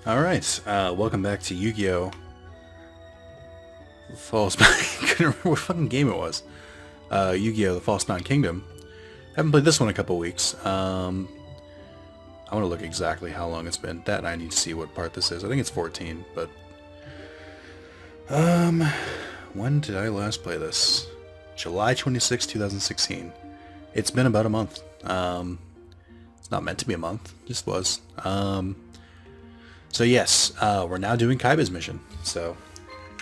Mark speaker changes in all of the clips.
Speaker 1: Alright, welcome back to Yu-Gi-Oh! Falsebound. I couldn't remember what fucking game it was. Yu-Gi-Oh! The Falsebound Kingdom. Haven't played this one in a couple weeks. I want to look exactly how long it's been. That and I need to see what part this is. I think it's 14, but... when did I last play this? July 26, 2016. It's been about a month. It's not meant to be a month. Just was. So yes, we're now doing Kaiba's mission. So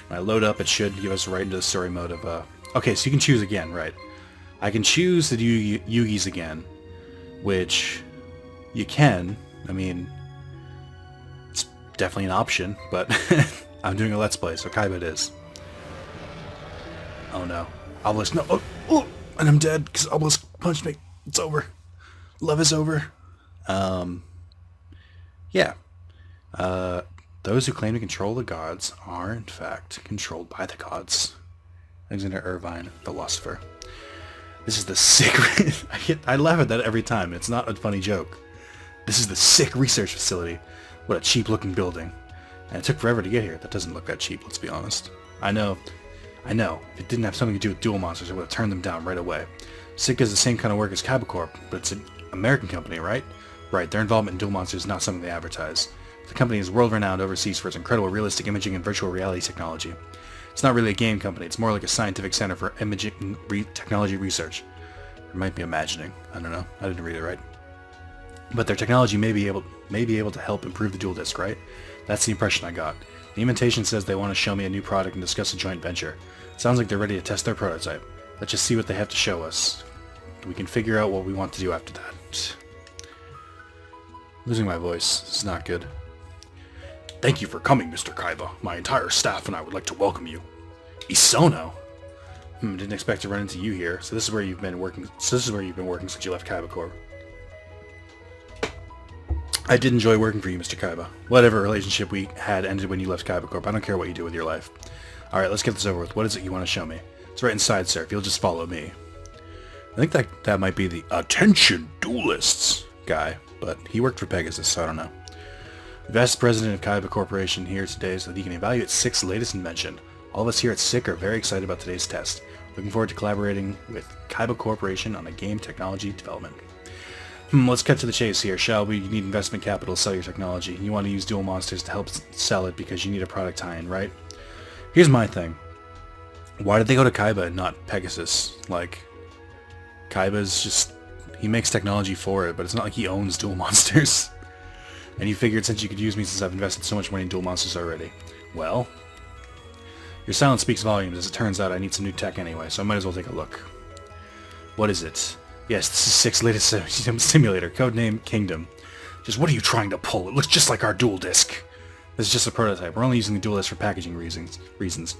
Speaker 1: when I load up, it should give us right into the story mode of... Okay, so you can choose again, right? I can choose to do Yugi's again, which you can. I mean, it's definitely an option, but I'm doing a Let's Play, so Kaiba it is. Oh no. Obelisk, no. Oh, and I'm dead because Obelisk punched me. It's over. Love is over. Yeah. Those who claim to control the gods are, in fact, controlled by the gods. Alexander Irvine, philosopher. This is the sick... I laugh at that every time. It's not a funny joke. This is the sick research facility. What a cheap-looking building. And it took forever to get here. That doesn't look that cheap, let's be honest. I know. If it didn't have something to do with duel monsters, I would have turned them down right away. SICK does the same kind of work as Kaiba Corp, but it's an American company, right? Right, their involvement in duel monsters is not something they advertise. The company is world-renowned overseas for its incredible realistic imaging and virtual reality technology. It's not really a game company, it's more like a scientific center for imaging technology research. I might be imagining. I don't know. I didn't read it right. But their technology may be able to help improve the dual disc, right? That's the impression I got. The invitation says they want to show me a new product and discuss a joint venture. It sounds like they're ready to test their prototype. Let's just see what they have to show us. We can figure out what we want to do after that. Losing my voice. This is not good. Thank you for coming, Mr. Kaiba. My entire staff and I would like to welcome you. Isono? Didn't expect to run into you here. So this is where you've been working. Since you left Kaiba Corp. I did enjoy working for you, Mr. Kaiba. Whatever relationship we had ended when you left Kaiba Corp. I don't care what you do with your life. Alright, let's get this over with. What is it you want to show me? It's right inside, sir. If you'll just follow me. I think that might be the Attention Duelists guy, but he worked for Pegasus, so I don't know. Vice President of Kaiba Corporation here today so that he can evaluate SICK's latest invention. All of us here at SICK are very excited about today's test. Looking forward to collaborating with Kaiba Corporation on a game technology development. Let's cut to the chase here, shall we? You need investment capital to sell your technology. You want to use dual monsters to help sell it because you need a product tie-in, right? Here's my thing. Why did they go to Kaiba and not Pegasus? Like, Kaiba's just... he makes technology for it, but it's not like he owns dual monsters. And you figured since you could use me since I've invested so much money in dual monsters already. Well, your silence speaks volumes. As it turns out, I need some new tech anyway, so I might as well take a look. What is it? Yes, this is SICK's latest simulator, codename Kingdom. Just what are you trying to pull? It looks just like our dual disc. This is just a prototype. We're only using the dual disc for packaging reasons.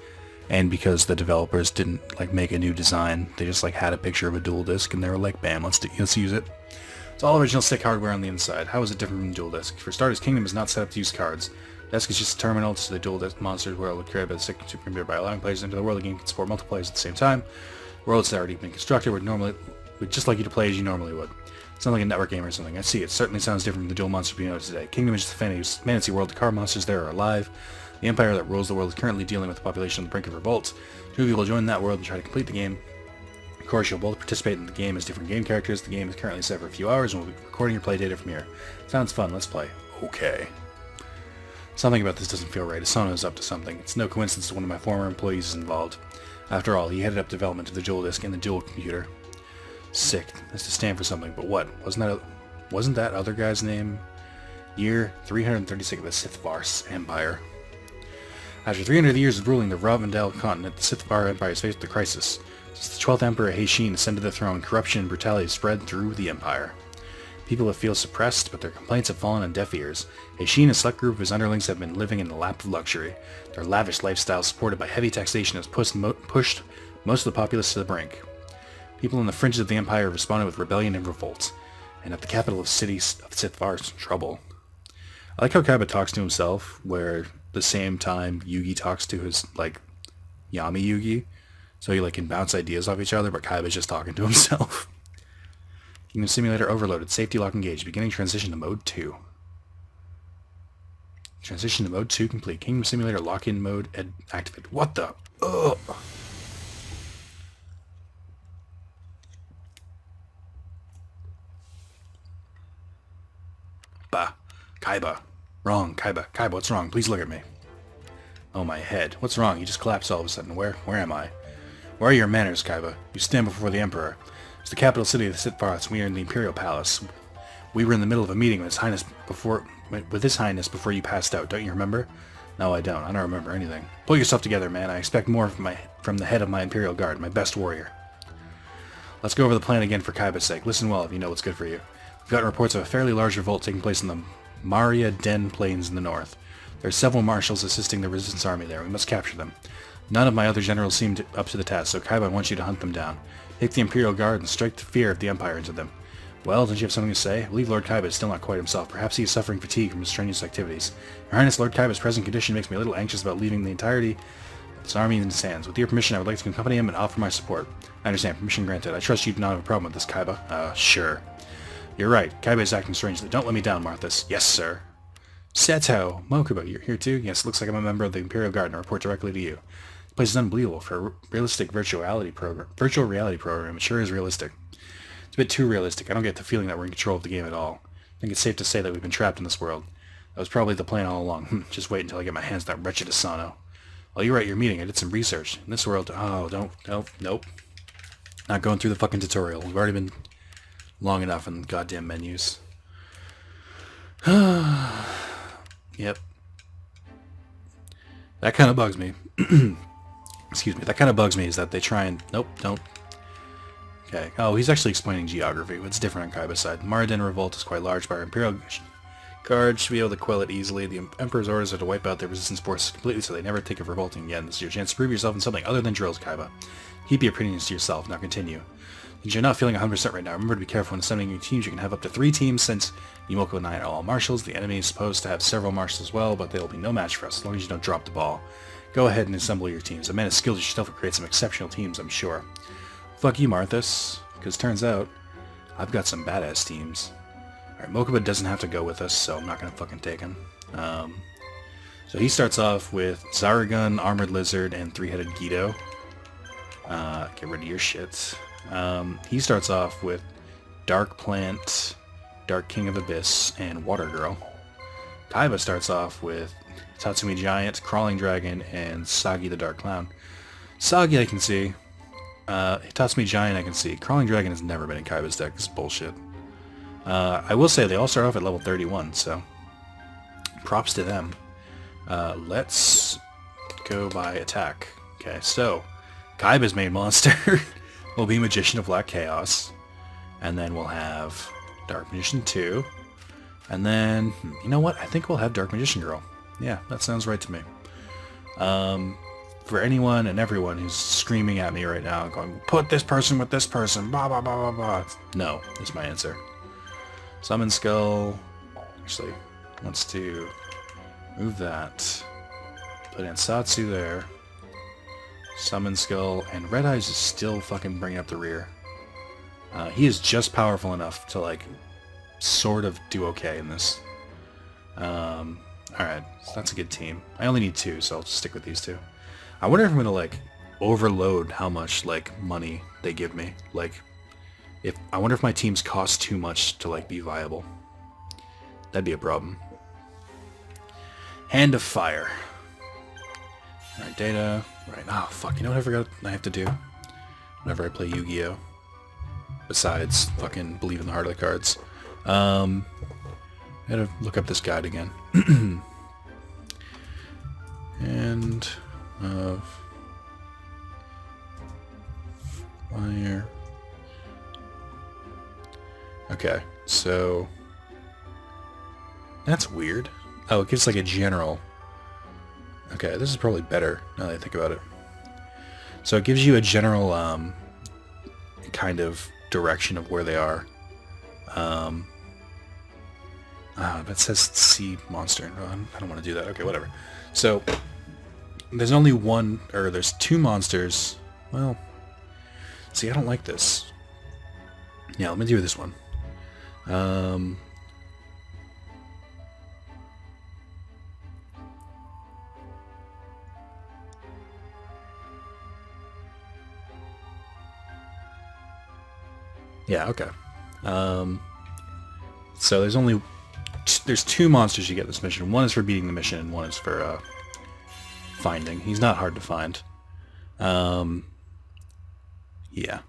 Speaker 1: And because the developers didn't make a new design, they just had a picture of a dual disc and they were like, bam, let's use it. It's all original SICK hardware on the inside. How is it different from dual disc? For starters, Kingdom is not set up to use cards. The desk is just a terminal to the dual disc monsters world created by the SICK supercomputer by allowing players into the world. The game can support multiple players at the same time. Worlds that already been constructed would just like you to play as you normally would. It's not like a network game or something. I see. It certainly sounds different from the dual monsters we know today. Kingdom is just a fantasy world. The card monsters there are alive. The empire that rules the world is currently dealing with the population on the brink of revolt. Two people join that world and try to complete the game. Of course, you'll both participate in the game as different game characters. The game is currently set for a few hours, and we'll be recording your play data from here. Sounds fun. Let's play. Okay. Something about this doesn't feel right. Isono's up to something. It's no coincidence that one of my former employees is involved. After all, he headed up development of the dual disc and the dual computer. SICK. That's to stand for something, but what? Wasn't that other guy's name? Year 336 of the Sithvars Empire. After 300 years of ruling the Ravandel continent, the Sithvar Empire is faced with a crisis. Since the 12th Emperor Heishin ascended the throne, corruption and brutality have spread through the empire. People have feel suppressed, but their complaints have fallen on deaf ears. Heishin and a select group of his underlings have been living in the lap of luxury. Their lavish lifestyle, supported by heavy taxation, has pushed most of the populace to the brink. People on the fringes of the empire have responded with rebellion and revolt, and at the capital of cities of Sithvar's trouble. I like how Kaiba talks to himself, where the same time Yugi talks to his, Yami Yugi, so he, can bounce ideas off each other, but Kaiba's just talking to himself. Kingdom Simulator overloaded. Safety lock engaged. Beginning transition to mode 2. Transition to mode 2 complete. Kingdom Simulator lock-in mode activated. What the? Ugh. Bah. Kaiba. Wrong. Kaiba. Kaiba, what's wrong? Please look at me. Oh, my head. What's wrong? You just collapsed all of a sudden. Where am I? Where are your manners, Kaiba? You stand before the Emperor. It's the capital city of the Sith. We are in the Imperial Palace. We were in the middle of a meeting with His Highness before you passed out. Don't you remember? No, I don't. I don't remember anything. Pull yourself together, man. I expect more from the head of my Imperial Guard, my best warrior. Let's go over the plan again for Kaiba's sake. Listen well if you know what's good for you. We've gotten reports of a fairly large revolt taking place in the Maria Den Plains in the north. There are several marshals assisting the resistance army there. We must capture them. None of my other generals seemed up to the task, so Kaiba wants you to hunt them down. Take the Imperial Guard and strike the fear of the Empire into them. Well, don't you have something to say? I believe Lord Kaiba is still not quite himself. Perhaps he is suffering fatigue from his strenuous activities. Your Highness, Lord Kaiba's present condition makes me a little anxious about leaving the entirety of his army in his hands. With your permission, I would like to accompany him and offer my support. I understand. Permission granted. I trust you do not have a problem with this, Kaiba. Sure. You're right. Kaiba is acting strangely. Don't let me down, Marthas. Yes, sir. Seto! Mokuba, you're here too? Yes, looks like I'm a member of the Imperial Guard and I report directly to you. This place is unbelievable for a realistic virtual reality program. It sure is realistic. It's a bit too realistic. I don't get the feeling that we're in control of the game at all. I think it's safe to say that we've been trapped in this world. That was probably the plan all along. Just wait until I get my hands on that wretched Asano. While you were at your meeting, I did some research. In this world... Oh, nope. Not going through the fucking tutorial. We've already been long enough in goddamn menus. Yep. That kind of bugs me. Excuse me. That kind of bugs me is that they try and... Nope, don't. Okay. Oh, he's actually explaining geography. What's different on Kaiba's side? The Maraden revolt is quite large, but our Imperial Guard should be able to quell it easily. The Emperor's orders are to wipe out their resistance forces completely so they never think of revolting again. This is your chance to prove yourself in something other than drills, Kaiba. Keep your opinions to yourself. Now continue. Since you're not feeling 100% right now, remember to be careful when assembling your teams. You can have up to 3 teams since Yumoko and I are all marshals. The enemy is supposed to have several marshals as well, but they'll be no match for us as long as you don't drop the ball. Go ahead and assemble your teams. A man as skilled as yourself will create some exceptional teams, I'm sure. Fuck you, Marthas. Because turns out, I've got some badass teams. Alright, Mokuba doesn't have to go with us, so I'm not going to fucking take him. So he starts off with Zaragun, Armored Lizard, and 3-headed Geedo. Get rid of your shit. He starts off with Dark Plant, Dark King of Abyss, and Water Girl. Kaiba starts off with Tatsumi Giant, Crawling Dragon, and Sagi the Dark Clown. Sagi I can see. Tatsumi Giant I can see. Crawling Dragon has never been in Kaiba's deck. This is bullshit. I will say they all start off at level 31, so props to them. Let's go by attack. Okay, so Kaiba's main monster will be Magician of Black Chaos, and then we'll have Dark Magician 2, and then, you know what, I think we'll have Dark Magician Girl. Yeah, that sounds right to me. For anyone and everyone who's screaming at me right now, going, put this person with this person, blah, blah, blah, blah, blah. No, is my answer. Summon Skull, actually, wants to move that. Put Ansatsu there. Summon Skull, and Red Eyes is still fucking bringing up the rear. He is just powerful enough to, like, sort of do okay in this. Alright, so that's a good team. I only need 2, so I'll just stick with these 2. I wonder if I'm gonna, like, overload how much, like, money they give me. Like, I wonder if my teams cost too much to, like, be viable. That'd be a problem. Hand of Fire. Alright, data. Right. Oh, fuck. You know what I forgot I have to do whenever I play Yu-Gi-Oh? Besides fucking believe in the heart of the cards. I gotta look up this guide again. Hand of Fire. Okay, so that's weird. Oh, it gives like a general. Okay, this is probably better now that I think about it. So it gives you a general kind of direction of where they are. That says sea monster. I don't want to do that. Okay, whatever. So there's only one, or there's 2 monsters. Well, see, I don't like this. Yeah, let me do this one. Yeah, okay. So there's two monsters you get this mission. One is for beating the mission, and one is for finding. He's not hard to find. Yeah.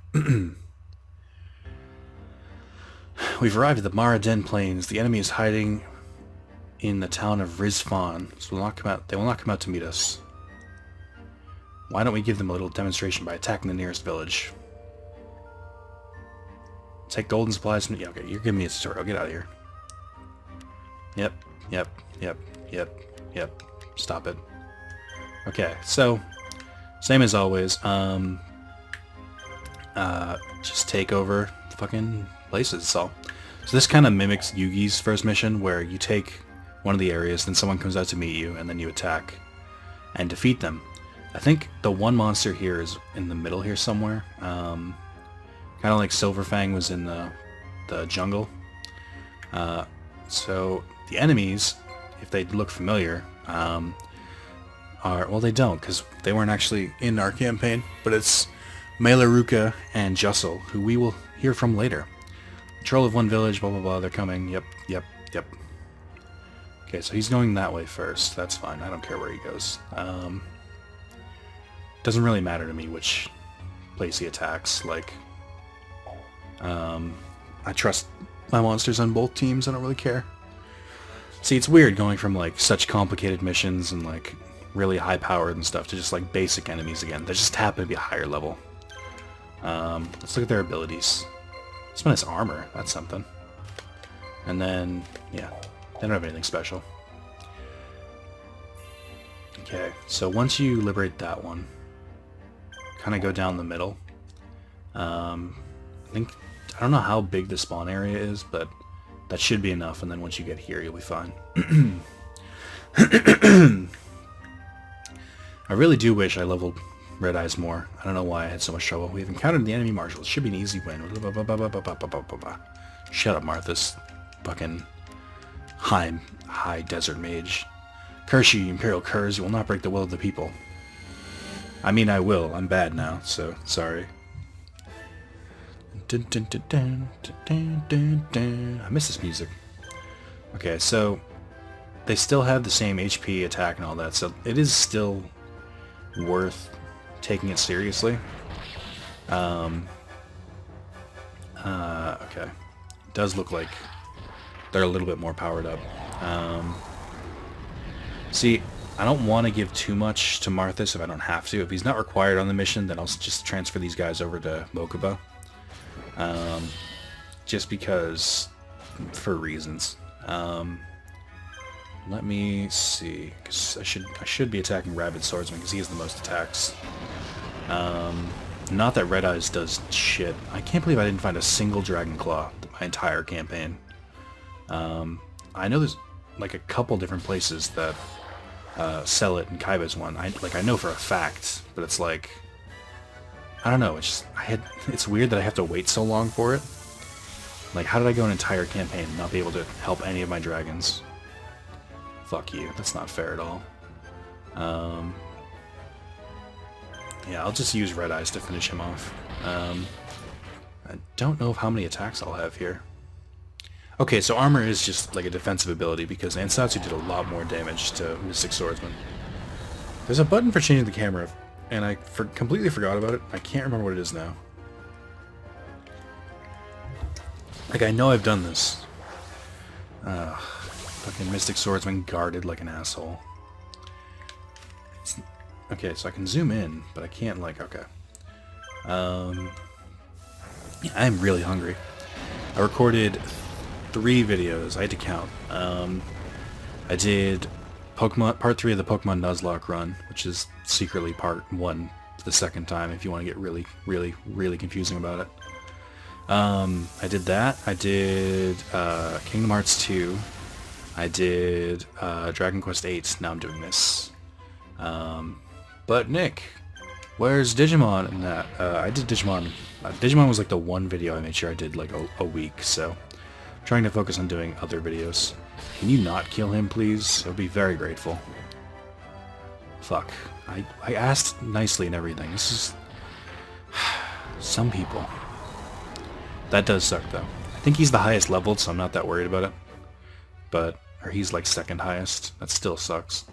Speaker 1: We've arrived at the Maraden Plains. The enemy is hiding in the town of Rizfan, so they will not come out to meet us. Why don't we give them a little demonstration by attacking the nearest village? Take golden supplies from... Yeah, okay, you're giving me a tutorial. Get out of here. Yep. Stop it. Okay, so... Same as always. Just take over fucking places, so... So this kind of mimics Yugi's first mission, where you take one of the areas, then someone comes out to meet you, and then you attack and defeat them. I think the one monster here is in the middle here somewhere. Kind of like Silverfang was in the jungle. So the enemies, if they look familiar, are... Well, they don't, because they weren't actually in our campaign, but it's Melaruka and Jussel, who we will hear from later. Control of one village, blah blah blah, they're coming, yep. Okay, so he's going that way first, that's fine, I don't care where he goes. Doesn't really matter to me which place he attacks, like... I trust my monsters on both teams, I don't really care. See, it's weird going from, like, such complicated missions and, like, really high-powered and stuff to just, like, basic enemies again. They just happen to be a higher level. Let's look at their abilities. This one has armor, that's something. And then, yeah, they don't have anything special. Okay, so once you liberate that one, kind of go down the middle. I don't know how big the spawn area is, but that should be enough, and then once you get here, you'll be fine. I really do wish I leveled Red Eyes more. I don't know why I had so much trouble. We've encountered the enemy marshals. Should be an easy win. Shut up, Marthas. Fucking high desert mage. Curse you, Imperial Curs. You will not break the will of the people. I mean, I will. I'm bad now, so sorry. I miss this music. Okay, so they still have the same HP, attack, and all that, so it is still worth taking it seriously. Okay. It does look like they're a little bit more powered up. See, I don't want to give too much to Marthas if I don't have to. If he's not required on the mission, then I'll just transfer these guys over to Mokuba. Just because, for reasons. Let me see, because I should be attacking Rabid Swordsman because he has the most attacks. Not that Red Eyes does shit. I can't believe I didn't find a single Dragon Claw my entire campaign. I know there's like a couple different places that sell it, and Kaiba's one. I know for a fact, but it's like, I don't know. It's weird that I have to wait so long for it. Like, how did I go an entire campaign and not be able to help any of my dragons? Fuck you. That's not fair at all. Yeah, I'll just use Red Eyes to finish him off. I don't know how many attacks I'll have here. Okay, so armor is just like a defensive ability because Ansatsu did a lot more damage to Mystic Swordsman. There's a button for changing the camera, and I completely forgot about it. I can't remember what it is now. Like, I know I've done this. Fucking Mystic Swordsman guarded like an asshole. Okay, so I can zoom in, but I can't, like, okay. Yeah, I'm really hungry. I recorded 3 videos. I had to count. I did part 3 of the Pokemon Nuzlocke run, which is secretly part 1 the second time if you want to get really, really, really confusing about it. I did that. I did Kingdom Hearts 2. I did Dragon Quest 8. Now I'm doing this. But Nick, where's Digimon in that? I did Digimon. Digimon was like the one video I made sure I did like a week, so I'm trying to focus on doing other videos. Can you not kill him, please? I would be very grateful. Fuck. I asked nicely and everything. This is... Some people. That does suck, though. I think he's the highest leveled, so I'm not that worried about it. Or he's like second highest. That still sucks.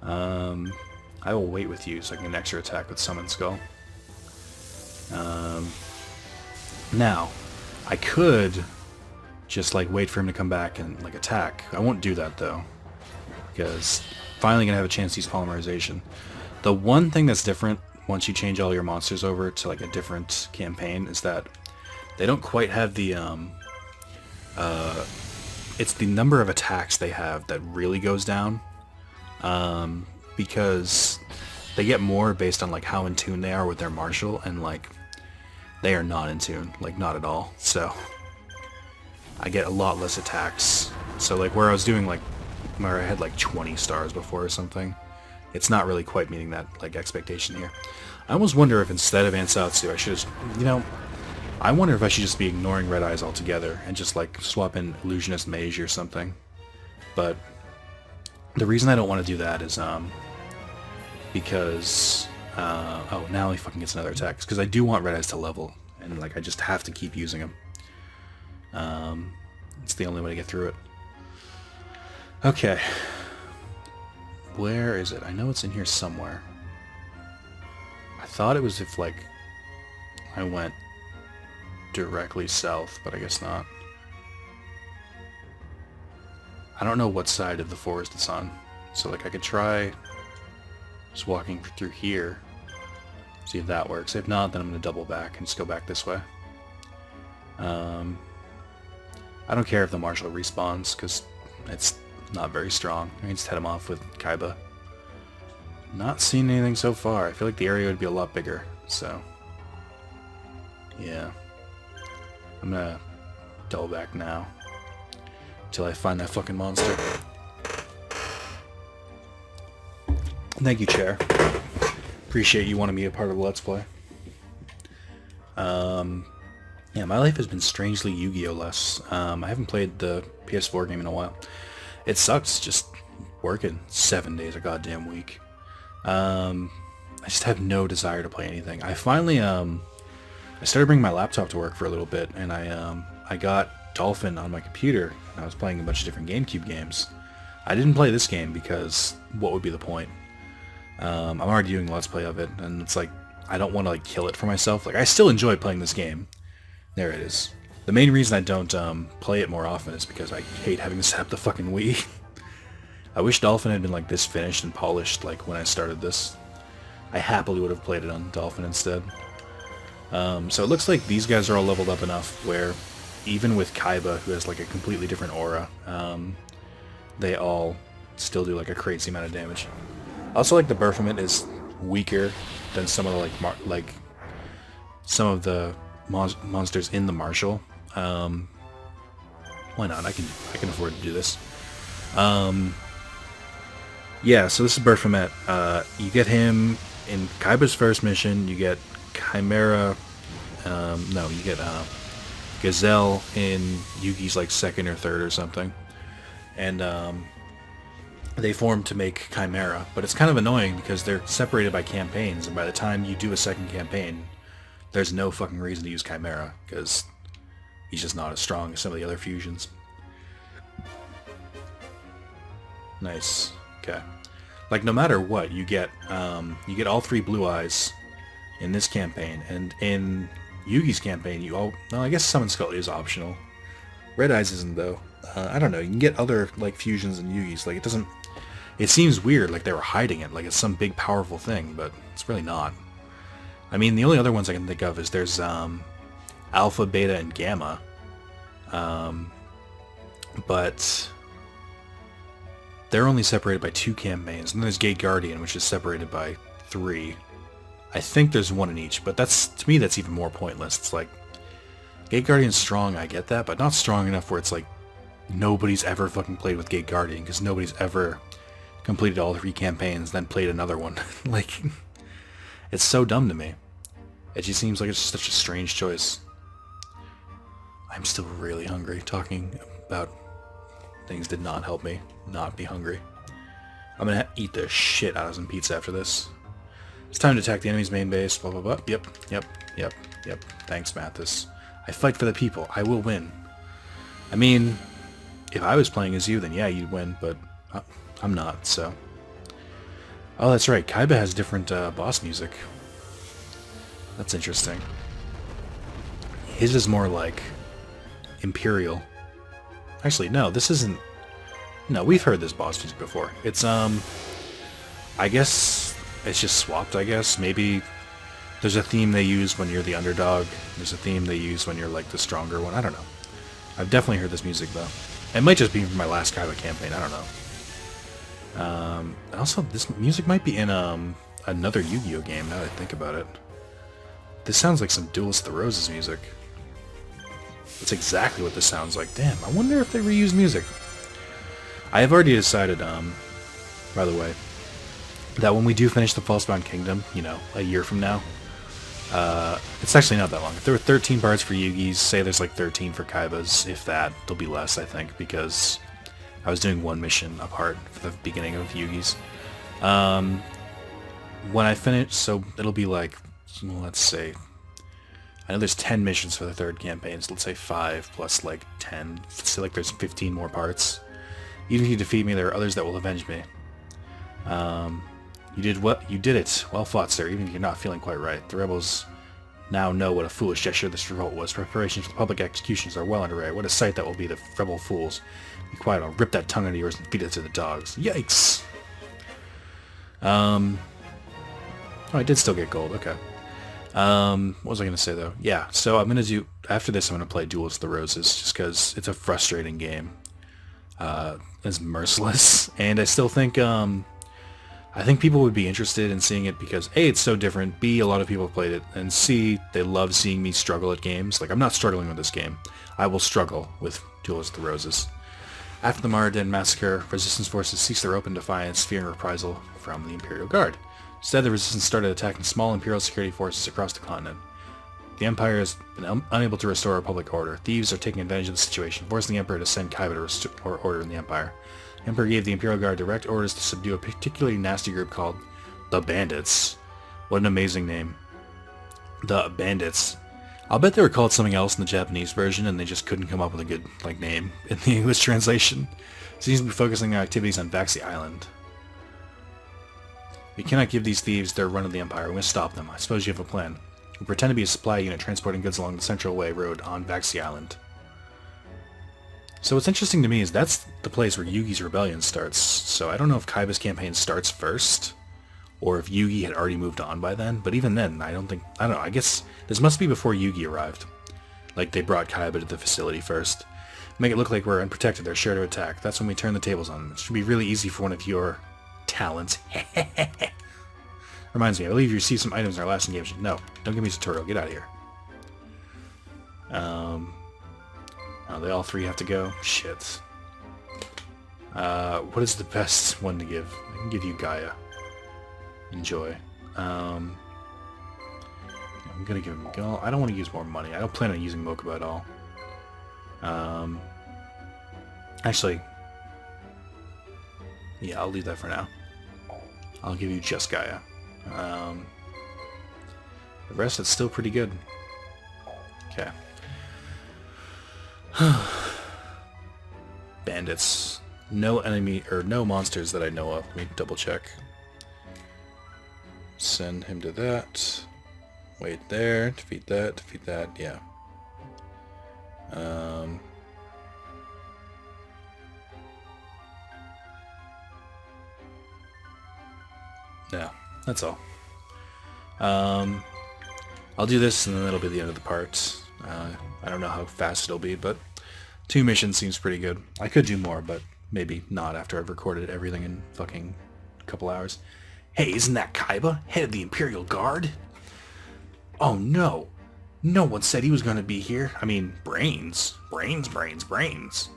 Speaker 1: I will wait with you so I can get an extra attack with Summon Skull. Now, I could just like wait for him to come back and like attack. I won't do that though, because finally gonna have a chance to use Polymerization. The one thing that's different once you change all your monsters over to like a different campaign is that they don't quite have the it's the number of attacks they have that really goes down, because they get more based on like how in tune they are with their martial, and like they are not in tune, like not at all. So I get a lot less attacks. So like where I was doing like where I had like 20 stars before or something, it's not really quite meeting that like expectation here. I almost wonder if instead of Ansatsu I should just, you know, I wonder if I should just be ignoring Red Eyes altogether and just like swap in Illusionist Mage or something. But the reason I don't want to do that is because oh, now he fucking gets another attack. Because I do want Red Eyes to level, and like I just have to keep using him. It's the only way to get through it. Okay. Where is it? I know it's in here somewhere. I thought it was if like I went directly south, but I guess not. I don't know what side of the forest it's on. So like I could try just walking through here. See if that works. If not, then I'm going to double back and just go back this way. I don't care if the marshal respawns, because it's not very strong. I can just head him off with Kaiba. Not seeing anything so far. I feel like the area would be a lot bigger, so yeah. I'm going to double back now until I find that fucking monster. Thank you, Chair. Appreciate you wanting me a part of the Let's Play. Yeah, my life has been strangely Yu-Gi-Oh! Less. I haven't played the PS4 game in a while. It sucks just working 7 days a goddamn week. I just have no desire to play anything. I finally, I started bringing my laptop to work for a little bit, and I got Dolphin on my computer, and I was playing a bunch of different GameCube games. I didn't play this game because what would be the point? I'm already doing a Let's Play of it, and it's like, I don't want to like kill it for myself. Like, I still enjoy playing this game. There it is. The main reason I don't play it more often is because I hate having to set up the fucking Wii. I wish Dolphin had been like this finished and polished like when I started this. I happily would have played it on Dolphin instead. So it looks like these guys are all leveled up enough where even with Kaiba, who has like a completely different aura, they all still do like a crazy amount of damage. Also, like the Baphomet is weaker than some of the some of the monsters in the Marshal. Why not? I can afford to do this. Yeah, so this is Baphomet. You get him in Kaiba's first mission. You get Chimera. No, you get Gazelle in Yugi's like second or third or something, and they form to make Chimera. But it's kind of annoying because they're separated by campaigns, and by the time you do a second campaign, there's no fucking reason to use Chimera because he's just not as strong as some of the other fusions. Nice. Okay. Like no matter what, you get all three Blue Eyes in this campaign, and in Yugi's campaign, no, I guess Summon Skull is optional. Red Eyes isn't though. I don't know. You can get other like fusions in Yugi's. Like it doesn't. It seems weird, like they were hiding it, like it's some big powerful thing, but it's really not. I mean, the only other ones I can think of is there's Alpha, Beta, and Gamma, but they're only separated by 2 campaigns. And then there's Gate Guardian, which is separated by 3. I think there's 1 in each, but to me that's even more pointless. It's like, Gate Guardian's strong, I get that, but not strong enough where it's like, nobody's ever fucking played with Gate Guardian, because nobody's ever completed all 3 campaigns, then played another one. Like, it's so dumb to me. It just seems like it's such a strange choice. I'm still really hungry. Talking about things did not help me not be hungry. I'm gonna eat the shit out of some pizza after this. It's time to attack the enemy's main base, blah blah blah. Yep. Thanks, Mathis. I fight for the people. I will win. I mean, if I was playing as you, then yeah, you'd win, but I'm not, so... Oh, that's right. Kaiba has different boss music. That's interesting. His is more like Imperial. Actually, no, this isn't... No, we've heard this boss music before. It's, I guess it's just swapped, I guess. Maybe there's a theme they use when you're the underdog. There's a theme they use when you're, like, the stronger one. I don't know. I've definitely heard this music, though. It might just be from my last Kaiba campaign. I don't know. Also, this music might be in, another Yu-Gi-Oh game, now that I think about it. This sounds like some Duelist of the Roses music. That's exactly what this sounds like. Damn, I wonder if they reuse music. I have already decided, by the way, that when we do finish the Falsebound Kingdom, you know, a year from now, it's actually not that long. If there were 13 parts for Yugi's, say there's like 13 for Kaiba's, if that, there'll be less, I think, because I was doing one mission apart for the beginning of Yugi's. When I finish, so it'll be like, well, let's say, I know there's 10 missions for the third campaign, so let's say 5 plus like 10. Let's say like there's 15 more parts. Even if you defeat me, there are others that will avenge me. You did it. Well fought, sir, even if you're not feeling quite right. The rebels now know what a foolish gesture this revolt was. Preparations for the public executions are well underway. What a sight that will be, the rebel fools. Be quiet, I'll rip that tongue out of yours and feed it to the dogs. Yikes! Oh, I did still get gold, okay. What was I going to say, though? Yeah, so I'm going to do... After this, I'm going to play Duels of the Roses, just because it's a frustrating game. It's merciless, and I still think, I think people would be interested in seeing it because, A, it's so different, B, a lot of people have played it, and C, they love seeing me struggle at games. Like, I'm not struggling with this game. I will struggle with Duels of the Roses. After the Maraden massacre, resistance forces ceased their open defiance, fearing reprisal from the Imperial Guard. Instead, the resistance started attacking small Imperial security forces across the continent. The Empire has been unable to restore public order. Thieves are taking advantage of the situation, forcing the Emperor to send Kaiba to restore order in the Empire. The Emperor gave the Imperial Guard direct orders to subdue a particularly nasty group called the Bandits. What an amazing name. The Bandits. I'll bet they were called something else in the Japanese version, and they just couldn't come up with a good name in the English translation. Seems to be focusing their activities on Vaxi Island. We cannot give these thieves their run of the Empire. We must stop them. I suppose you have a plan. We pretend to be a supply unit transporting goods along the Central Way Road on Vaxi Island. So what's interesting to me is that's the place where Yugi's rebellion starts. So I don't know if Kaiba's campaign starts first, or if Yugi had already moved on by then. But even then, I don't know, I guess this must be before Yugi arrived. Like, they brought Kaiba to the facility first. Make it look like we're unprotected, they're sure to attack. That's when we turn the tables on them. It should be really easy for one of your talents. Reminds me, I believe you received some items in our last engagement. No, don't give me a tutorial. Get out of here. Oh, they all three have to go? Shit. What is the best one to give? I can give you Gaia. Enjoy. I'm gonna give him Gal. I don't want to use more money. I don't plan on using Mokuba at all. Actually, yeah, I'll leave that for now. I'll give you just Gaia. The rest, it's still pretty good. Okay. Bandits. No enemy, or no monsters that I know of. Let me double check. Send him to that. Wait there. Defeat that. Yeah. No, that's all. I'll do this and then that'll be the end of the part. I don't know how fast it'll be, but 2 missions seems pretty good. I could do more, but maybe not after I've recorded everything in fucking a couple hours. Hey, isn't that Kaiba, head of the Imperial Guard? Oh no. No one said he was gonna be here. I mean, brains. Brains.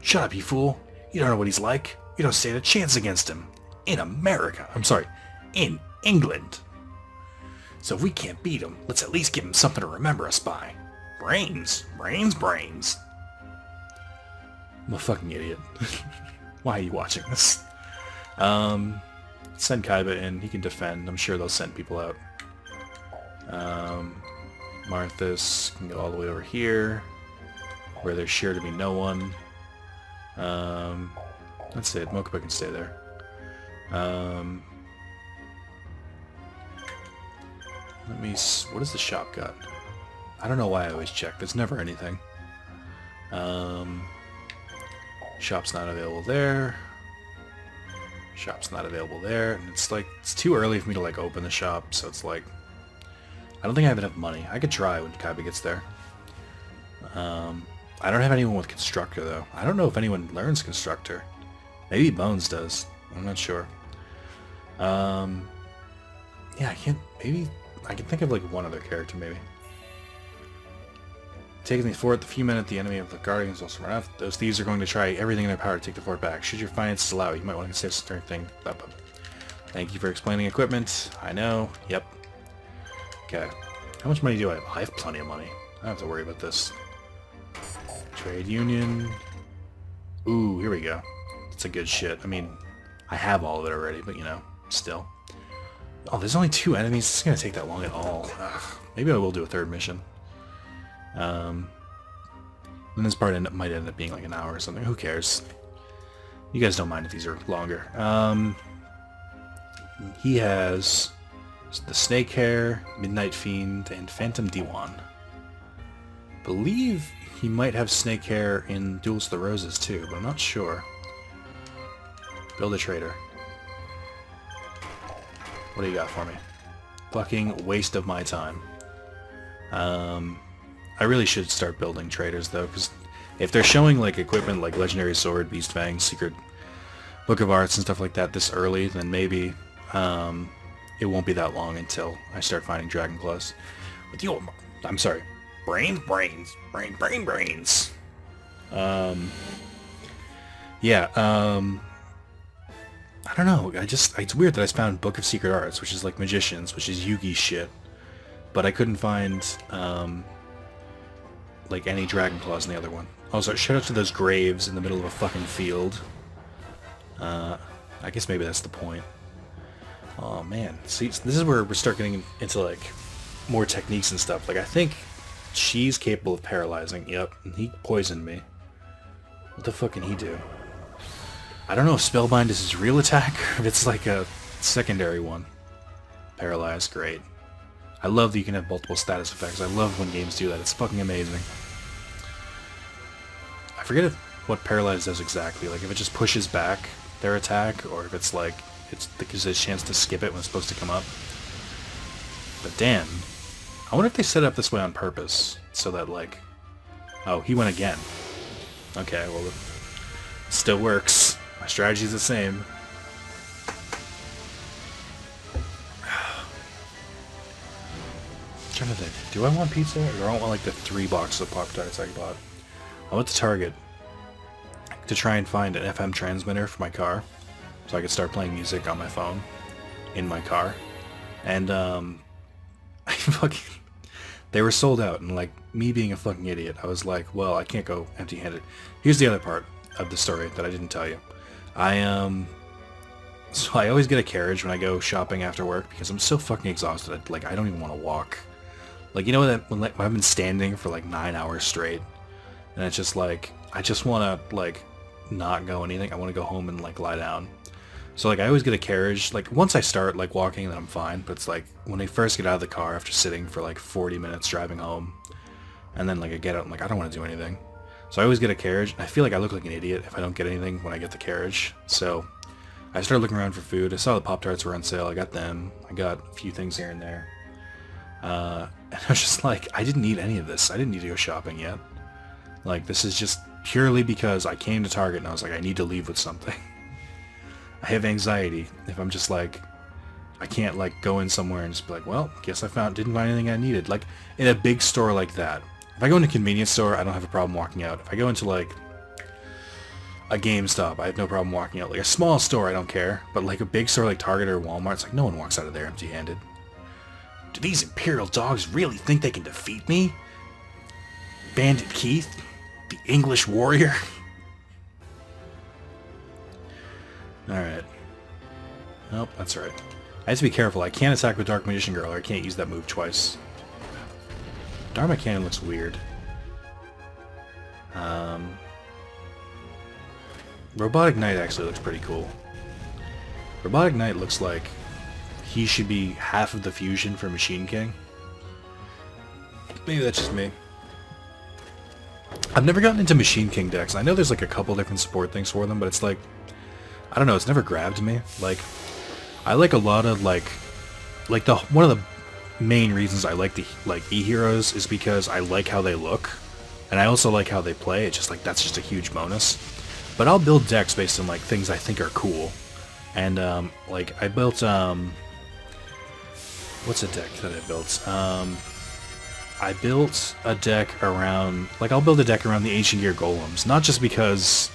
Speaker 1: Shut up, you fool. You don't know what he's like. You don't stand a chance against him. In America. I'm sorry. In England. So if we can't beat him, let's at least give him something to remember us by. Brains. I'm a fucking idiot. Why are you watching this? Send Kaiba in. He can defend. I'm sure they'll send people out. Marthas can go all the way over here, where there's sure to be no one. That's it. Mokuba can stay there. Let me... What does the shop got? I don't know why I always check. There's never anything. Shop's not available there. Shop's not available there. And it's like... It's too early for me to, like, open the shop, so it's like... I don't think I have enough money. I could try when Kaiba gets there. I don't have anyone with Constructor, though. I don't know if anyone learns Constructor. Maybe Bones does. I'm not sure. Yeah, I can't... Maybe... I can think of, like, one other character, maybe. Taking the fort, the few men at the enemy of the Guardians will run off. Those thieves are going to try everything in their power to take the fort back. Should your finances allow it, you might want to consider certain thing. Thank you for explaining equipment. I know. Yep. Okay. How much money do I have? I have plenty of money. I don't have to worry about this. Trade union. Ooh, here we go. That's a good shit. I mean, I have all of it already, but you know, still. Oh, there's only 2 enemies. It's gonna take that long at all. Ugh. Maybe I will do a 3rd mission. And this part might end up being like an hour or something. Who cares? You guys don't mind if these are longer. He has the Snake Hair, Midnight Fiend, and Phantom Diwan. Believe he might have Snake Hair in Duels of the Roses too, but I'm not sure. Build a trader. What do you got for me? Fucking waste of my time. I really should start building traders though, because if they're showing like equipment like Legendary Sword, Beast Fang, Secret Book of Arts and stuff like that this early, then maybe it won't be that long until I start finding Dragon Claws. With your, I'm sorry, brains. Yeah. I don't know. It's weird that I found Book of Secret Arts, which is like magicians, which is Yugi shit, but I couldn't find like any Dragon Claws in the other one. Also, shout out to those graves in the middle of a fucking field. I guess maybe that's the point. Oh man, see, this is where we start getting into like more techniques and stuff. Like I think she's capable of paralyzing. Yep, and he poisoned me. What the fuck can he do? I don't know if Spellbind is his real attack or if it's like a secondary one. Paralyzed, great. I love that you can have multiple status effects. I love when games do that. It's fucking amazing. I forget what Paralyzed does exactly. Like if it just pushes back their attack, or if it's like it gives it a chance to skip it when it's supposed to come up. But damn, I wonder if they set it up this way on purpose so that like, oh, he went again. Okay, well, it still works. My strategy's the same. I'm trying to think. Do I want pizza, or do I want like the 3 boxes of Pop-Tarts I bought? I went to Target to try and find an FM transmitter for my car, so I could start playing music on my phone in my car. And they were sold out, and like me being a fucking idiot, I was like, well, I can't go empty-handed. Here's the other part of the story that I didn't tell you. So I always get a carriage when I go shopping after work because I'm so fucking exhausted. Like I don't even want to walk. Like, you know that when I've been standing for like 9 hours straight, and it's just like I just want to like not go anything. I want to go home and like lie down. So like I always get a carriage. Like once I start like walking, then I'm fine. But it's like when I first get out of the car after sitting for like 40 minutes driving home, and then like I get out and like I don't want to do anything. So I always get a carriage. I feel like I look like an idiot if I don't get anything when I get the carriage. So I started looking around for food. I saw the Pop-Tarts were on sale. I got them. I got a few things here and there. And I was just like, I didn't need any of this. I didn't need to go shopping yet. Like, this is just purely because I came to Target and I was like, I need to leave with something. I have anxiety if I'm just like, I can't like go in somewhere and just be like, well, guess didn't find anything I needed. Like, in a big store like that. If I go into a convenience store, I don't have a problem walking out. If I go into like a GameStop, I have no problem walking out. Like a small store, I don't care. But like a big store like Target or Walmart, it's like no one walks out of there empty-handed. Do these Imperial dogs really think they can defeat me? Bandit Keith? The English warrior? Alright. Nope, that's right. I have to be careful. I can't attack with Dark Magician Girl, or I can't use that move twice. Dharma Cannon looks weird. Robotic Knight actually looks pretty cool. Robotic Knight looks like he should be half of the fusion for Machine King. Maybe that's just me. I've never gotten into Machine King decks. I know there's like a couple different support things for them, but it's like, I don't know, it's never grabbed me. Like, I like a lot of like one of the main reasons I like the E-Heroes is because I like how they look, and I also like how they play. It's just like, that's just a huge bonus. But I'll build decks based on like things I think are cool. And like I built what's a deck that I built? I built a deck around, like, I'll build a deck around the Ancient Gear Golems, not just because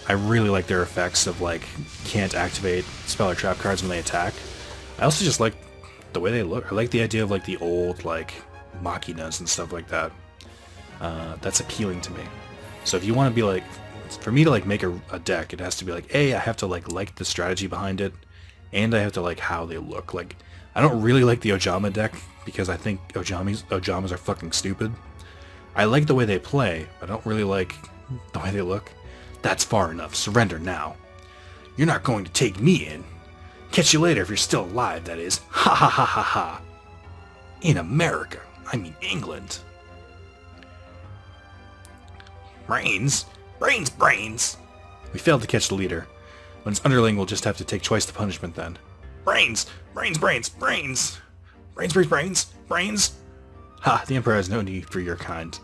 Speaker 1: I really like their effects of, like, can't activate spell or trap cards when they attack. I also just like the way they look. I like the idea of, like, the old, like, Machinas and stuff like that. That's appealing to me. So if you want to be, like, for me to, like, make a deck, it has to be, like, A, I have to, like the strategy behind it, and I have to like how they look. Like, I don't really like the Ojama deck, because I think Ojamas are fucking stupid. I like the way they play, but I don't really like the way they look. That's far enough. Surrender now. You're not going to take me in. Catch you later if you're still alive, that is. Ha ha ha ha ha. In America. I mean England. Brains? Brains, brains! We failed to catch the leader. When its underling will just have to take twice the punishment then. Brains! Brains, brains, brains! Brains, brains, brains, brains! Ha! The Emperor has no need for your kind.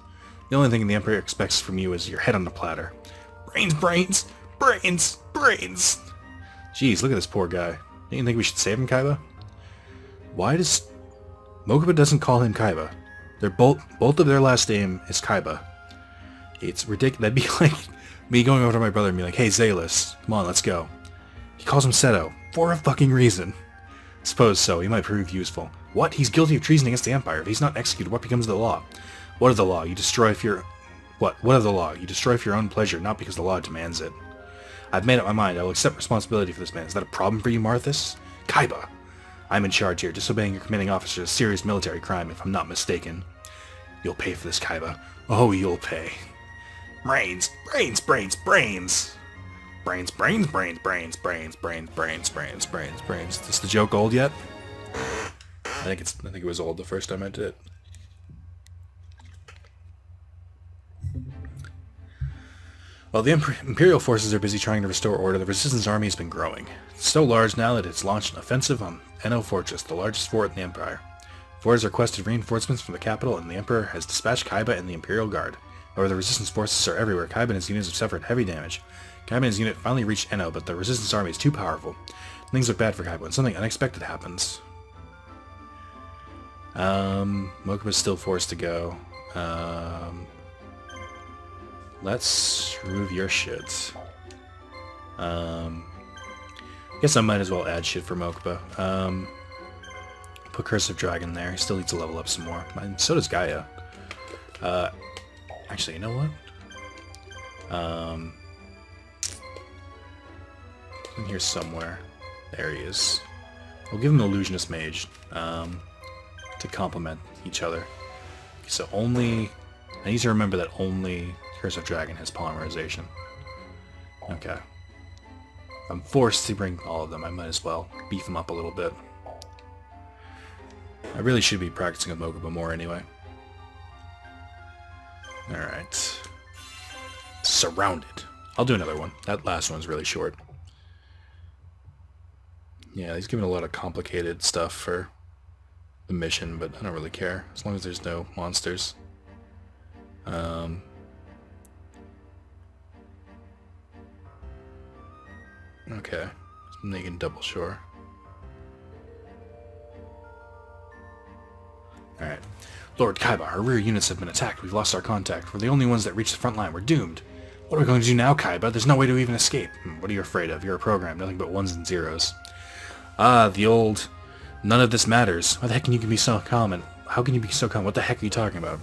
Speaker 1: The only thing the Emperor expects from you is your head on a platter. Brains, brains, brains, brains! Jeez, look at this poor guy. Don't you think we should save him, Kaiba? Why does... Mokuba doesn't call him Kaiba. They're both of their last name is Kaiba. It's ridiculous. That'd be like me going over to my brother and be like, hey, Zalis, come on, let's go. He calls him Seto. For a fucking reason. Suppose so. He might prove useful. What? He's guilty of treason against the Empire. If he's not executed, what becomes of the law? What of the law? You destroy for your... What? What of the law? You destroy for your own pleasure, not because the law demands it. I've made up my mind. I will accept responsibility for this man. Is that a problem for you, Marthas? Kaiba. I'm in charge here. Disobeying your commanding officer is a serious military crime, if I'm not mistaken. You'll pay for this, Kaiba. Oh, you'll pay. Brains. Brains, brains, brains. Brains, brains, brains, brains, brains, brains, brains, brains, brains, brains. Is this the joke old yet? I think it was old the first time I did it. While the Imperial forces are busy trying to restore order, the Resistance army has been growing. It's so large now that it's launched an offensive on Eno Fortress, the largest fort in the Empire. The fort has requested reinforcements from the capital, and the Emperor has dispatched Kaiba and the Imperial Guard. However, the Resistance forces are everywhere. Kaiba and his units have suffered heavy damage. Kaiba and his unit finally reached Eno, but the Resistance army is too powerful. Things look bad for Kaiba, and something unexpected happens. Mokuba's still forced to go. Let's remove your shit. Guess I might as well add shit for Mokuba. Put Curse of Dragon there. He still needs to level up some more. And so does Gaia. Actually, you know what? In here somewhere. There he is. We'll give him the Illusionist Mage to complement each other. So only... I need to remember that only Curse of Dragon has polymerization. Okay. I'm forced to bring all of them. I might as well beef them up a little bit. I really should be practicing with Mokuba more anyway. Alright. Surrounded. I'll do another one. That last one's really short. Yeah, he's giving a lot of complicated stuff for the mission, but I don't really care. As long as there's no monsters. Okay. Making double sure. Alright. Lord Kaiba, our rear units have been attacked. We've lost our contact. We're the only ones that reached the front line. We're doomed. What are we going to do now, Kaiba? There's no way to even escape. What are you afraid of? You're a program. Nothing but ones and zeros. Ah, the old... None of this matters. Why the heck can you be so calm? And how can you be so calm? What the heck are you talking about?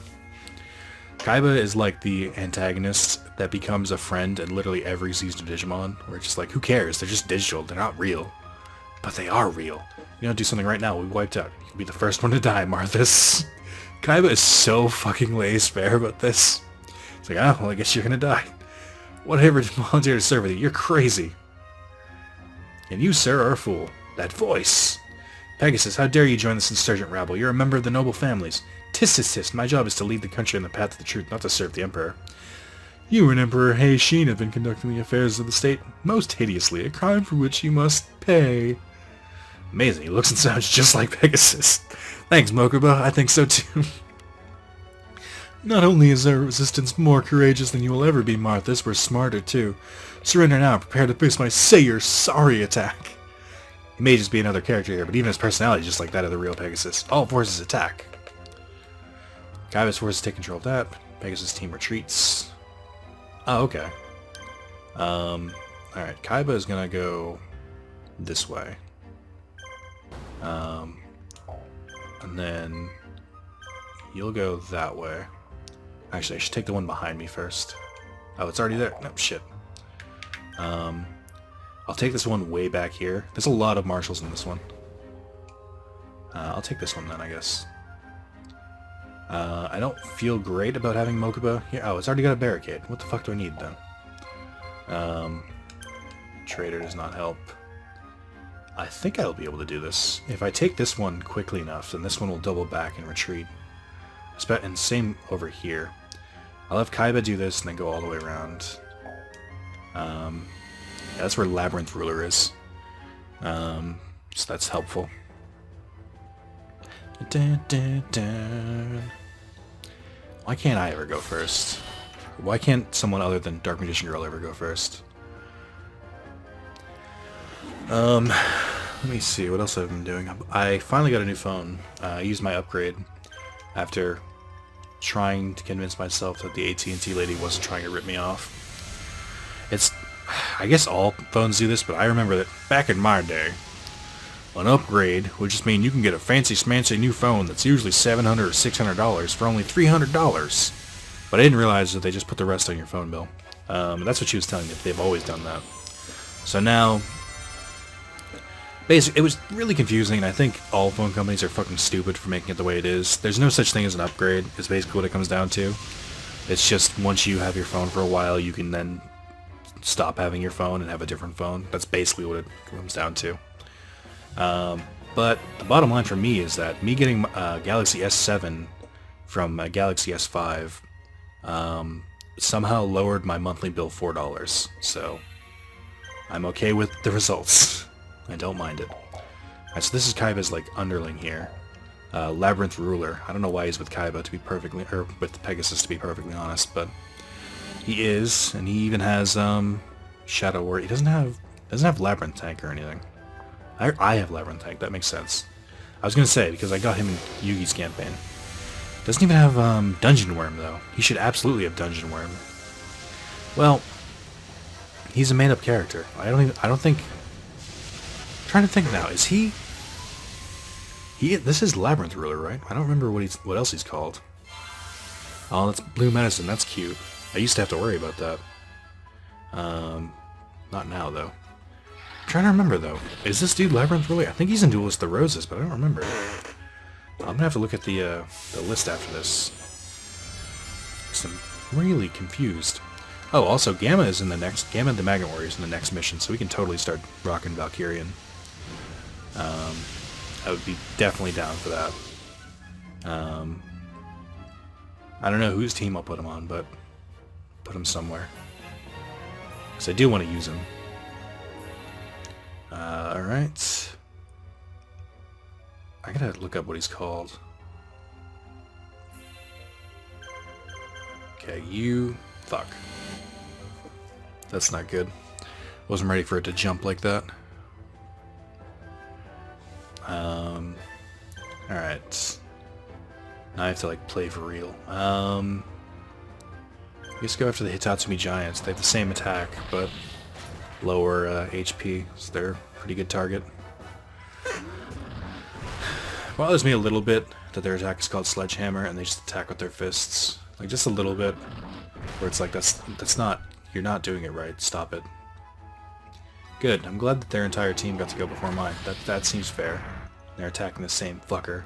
Speaker 1: Kaiba is like the antagonist that becomes a friend in literally every season of Digimon. Where it's just like, who cares? They're just digital. They're not real. But they are real. You don't do something right now, we'll be wiped out. You'll be the first one to die, Marthas. Kaiba is so fucking laissez-faire about this. It's like, well, I guess you're gonna die. Whatever to volunteer to serve with you, you're crazy. And you, sir, are a fool. That voice! Pegasus, how dare you join this insurgent rabble? You're a member of the noble families. Tis, tis, tis. My job is to lead the country on the path to the truth, not to serve the Emperor. You and Emperor Heishin have been conducting the affairs of the state most hideously, a crime for which you must pay. Amazing, he looks and sounds just like Pegasus. Thanks, Mokuba, I think so too. Not only is our resistance more courageous than you will ever be, Marthas, we're smarter too. Surrender now, prepare to face my say you're sorry attack. He may just be another character here, but even his personality is just like that of the real Pegasus. All forces attack. Kaiba's forces take control of that. Pegasus' team retreats. Oh, okay. Alright, Kaiba is gonna go this way. And then you'll go that way. Actually, I should take the one behind me first. Oh, it's already there. No, shit. I'll take this one way back here. There's a lot of marshals in this one. I'll take this one then, I guess. I don't feel great about having Mokuba here. Oh, it's already got a barricade. What the fuck do I need then? Trader does not help. I think I'll be able to do this. If I take this one quickly enough, then this one will double back and retreat. And same over here. I'll have Kaiba do this and then go all the way around. Yeah, that's where Labyrinth Ruler is. So that's helpful. Dun, dun, dun. Why can't I ever go first? Why can't someone other than Dark Magician Girl ever go first? Let me see, what else I've been doing. I finally got a new phone. I used my upgrade after trying to convince myself that the AT&T lady wasn't trying to rip me off. It's... I guess all phones do this, but I remember that back in my day, an upgrade would just mean you can get a fancy smancy new phone that's usually $700 or $600 for only $300. But I didn't realize that they just put the rest on your phone bill. That's what she was telling me. They've always done that. So now, basically, it was really confusing, and I think all phone companies are fucking stupid for making it the way it is. There's no such thing as an upgrade, is basically what it comes down to. It's just once you have your phone for a while, you can then stop having your phone and have a different phone. That's basically what it comes down to. But the bottom line for me is that me getting Galaxy S7 from Galaxy S5 somehow lowered my monthly bill $4. So I'm okay with the results. I don't mind it. Alright, so this is Kaiba's like underling here. Labyrinth Ruler. I don't know why he's with Kaiba to be perfectly, or with Pegasus to be perfectly honest, but he is, and he even has Shadow Warrior. He doesn't have Labyrinth Tank or anything. I have Labyrinth Tank. That makes sense. I was gonna say because I got him in Yugi's campaign. Doesn't even have Dungeon Worm though. He should absolutely have Dungeon Worm. Well, he's a made-up character. I don't think. I'm trying to think now. Is he? This is Labyrinth Ruler, right? I don't remember what else he's called. Oh, that's Blue Medicine. That's cute. I used to have to worry about that. Not now, though. I'm trying to remember, though. Is this dude Labyrinth Ruler? I think he's in Duelist the Roses, but I don't remember. I'm gonna have to look at the list after this. 'Cause I'm really confused. Oh, also, Gamma is in the next... Gamma the Magnet Warrior is in the next mission, so we can totally start rocking Valkyrian. I would be definitely down for that. I don't know whose team I'll put him on, but put him somewhere. Because I do want to use him. Alright. I gotta look up what he's called. Okay, you... Fuck. That's not good. Wasn't ready for it to jump like that. Alright. Now I have to, like, play for real. I guess go after the Hitatsumi Giants. They have the same attack, but lower HP, so they're a pretty good target. Bothers me a little bit that their attack is called Sledgehammer, and they just attack with their fists. Like, just a little bit. Where it's like, that's not... You're not doing it right. Stop it. Good. I'm glad that their entire team got to go before mine. That seems fair. They're attacking the same fucker.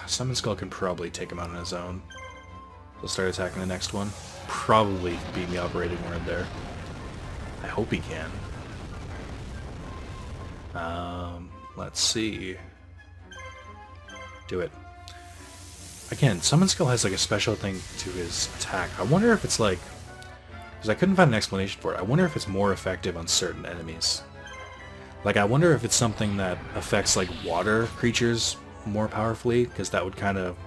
Speaker 1: Summon Skull can probably take him out on his own. He'll start attacking the next one. Probably beat me operating word there. I hope he can. Let's see. Do it. Again, Summon Skull has like a special thing to his attack. I wonder if it's like... because I couldn't find an explanation for it. I wonder if it's more effective on certain enemies. Like, I wonder if it's something that affects like water creatures more powerfully, because that would kind of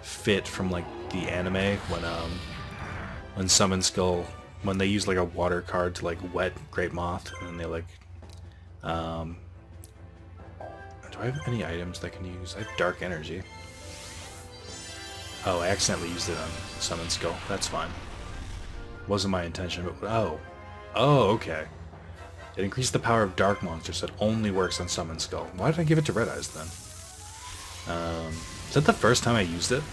Speaker 1: fit from like the anime when Summon Skull, when they use like a water card to like wet Great Moth, and then they like do I have any items that I can use? I have Dark Energy. Oh, I accidentally used it on Summon Skull. That's fine. Wasn't my intention, but oh, okay. It increased the power of dark monsters, so it only works on Summon Skull. Why did I give it to Red Eyes then? Is that the first time I used it?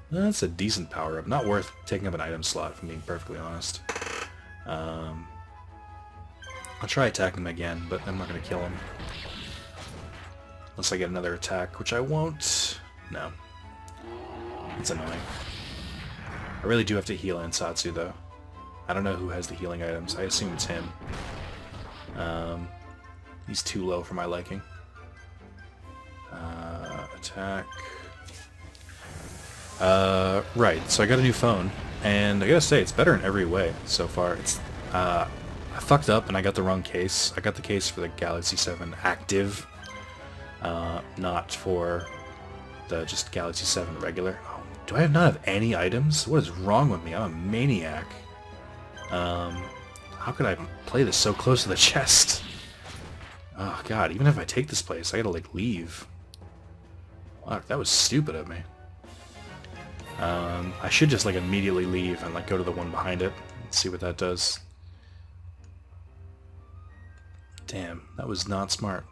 Speaker 1: That's a decent power-up. Not worth taking up an item slot, if I'm being perfectly honest. I'll try attacking him again, but I'm not going to kill him. Unless I get another attack, which I won't. No. It's annoying. I really do have to heal Ansatsu, though. I don't know who has the healing items. I assume it's him. He's too low for my liking. Attack. Right, so I got a new phone, and I gotta say, it's better in every way so far. It's, I fucked up and I got the wrong case. I got the case for the Galaxy 7 Active, not for the just Galaxy 7 regular. Oh, do I not have any items? What is wrong with me? I'm a maniac. How could I play this so close to the chest? Oh god, even if I take this place, I gotta like leave. Fuck, that was stupid of me. I should just like immediately leave and like go to the one behind it and see what that does. Damn, that was not smart.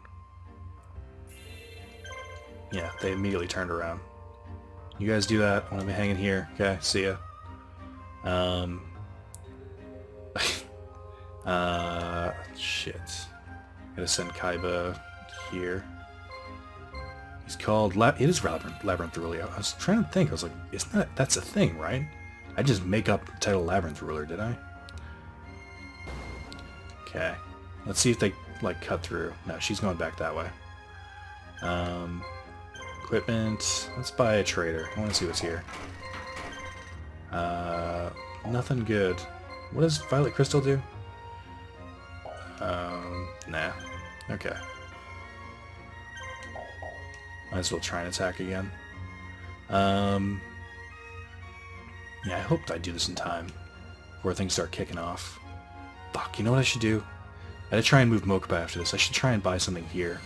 Speaker 1: Yeah, they immediately turned around. You guys do that. I'm gonna be hanging here. Okay, see ya. Shit. Gotta send Kaiba here. He's called it is Labyrinth Ruler. I was trying to think. I was like, that's a thing, right? I just make up the title Labyrinth Ruler, did I? Okay. Let's see if they like cut through. No, she's going back that way. Equipment. Let's buy a trader. I want to see what's here. Nothing good. What does Violet Crystal do? Nah. Okay. Might as well try and attack again. Yeah, I hoped I'd do this in time before things start kicking off. Fuck, you know what I should do? I gotta try and move Mokuba after this. I should try and buy something here.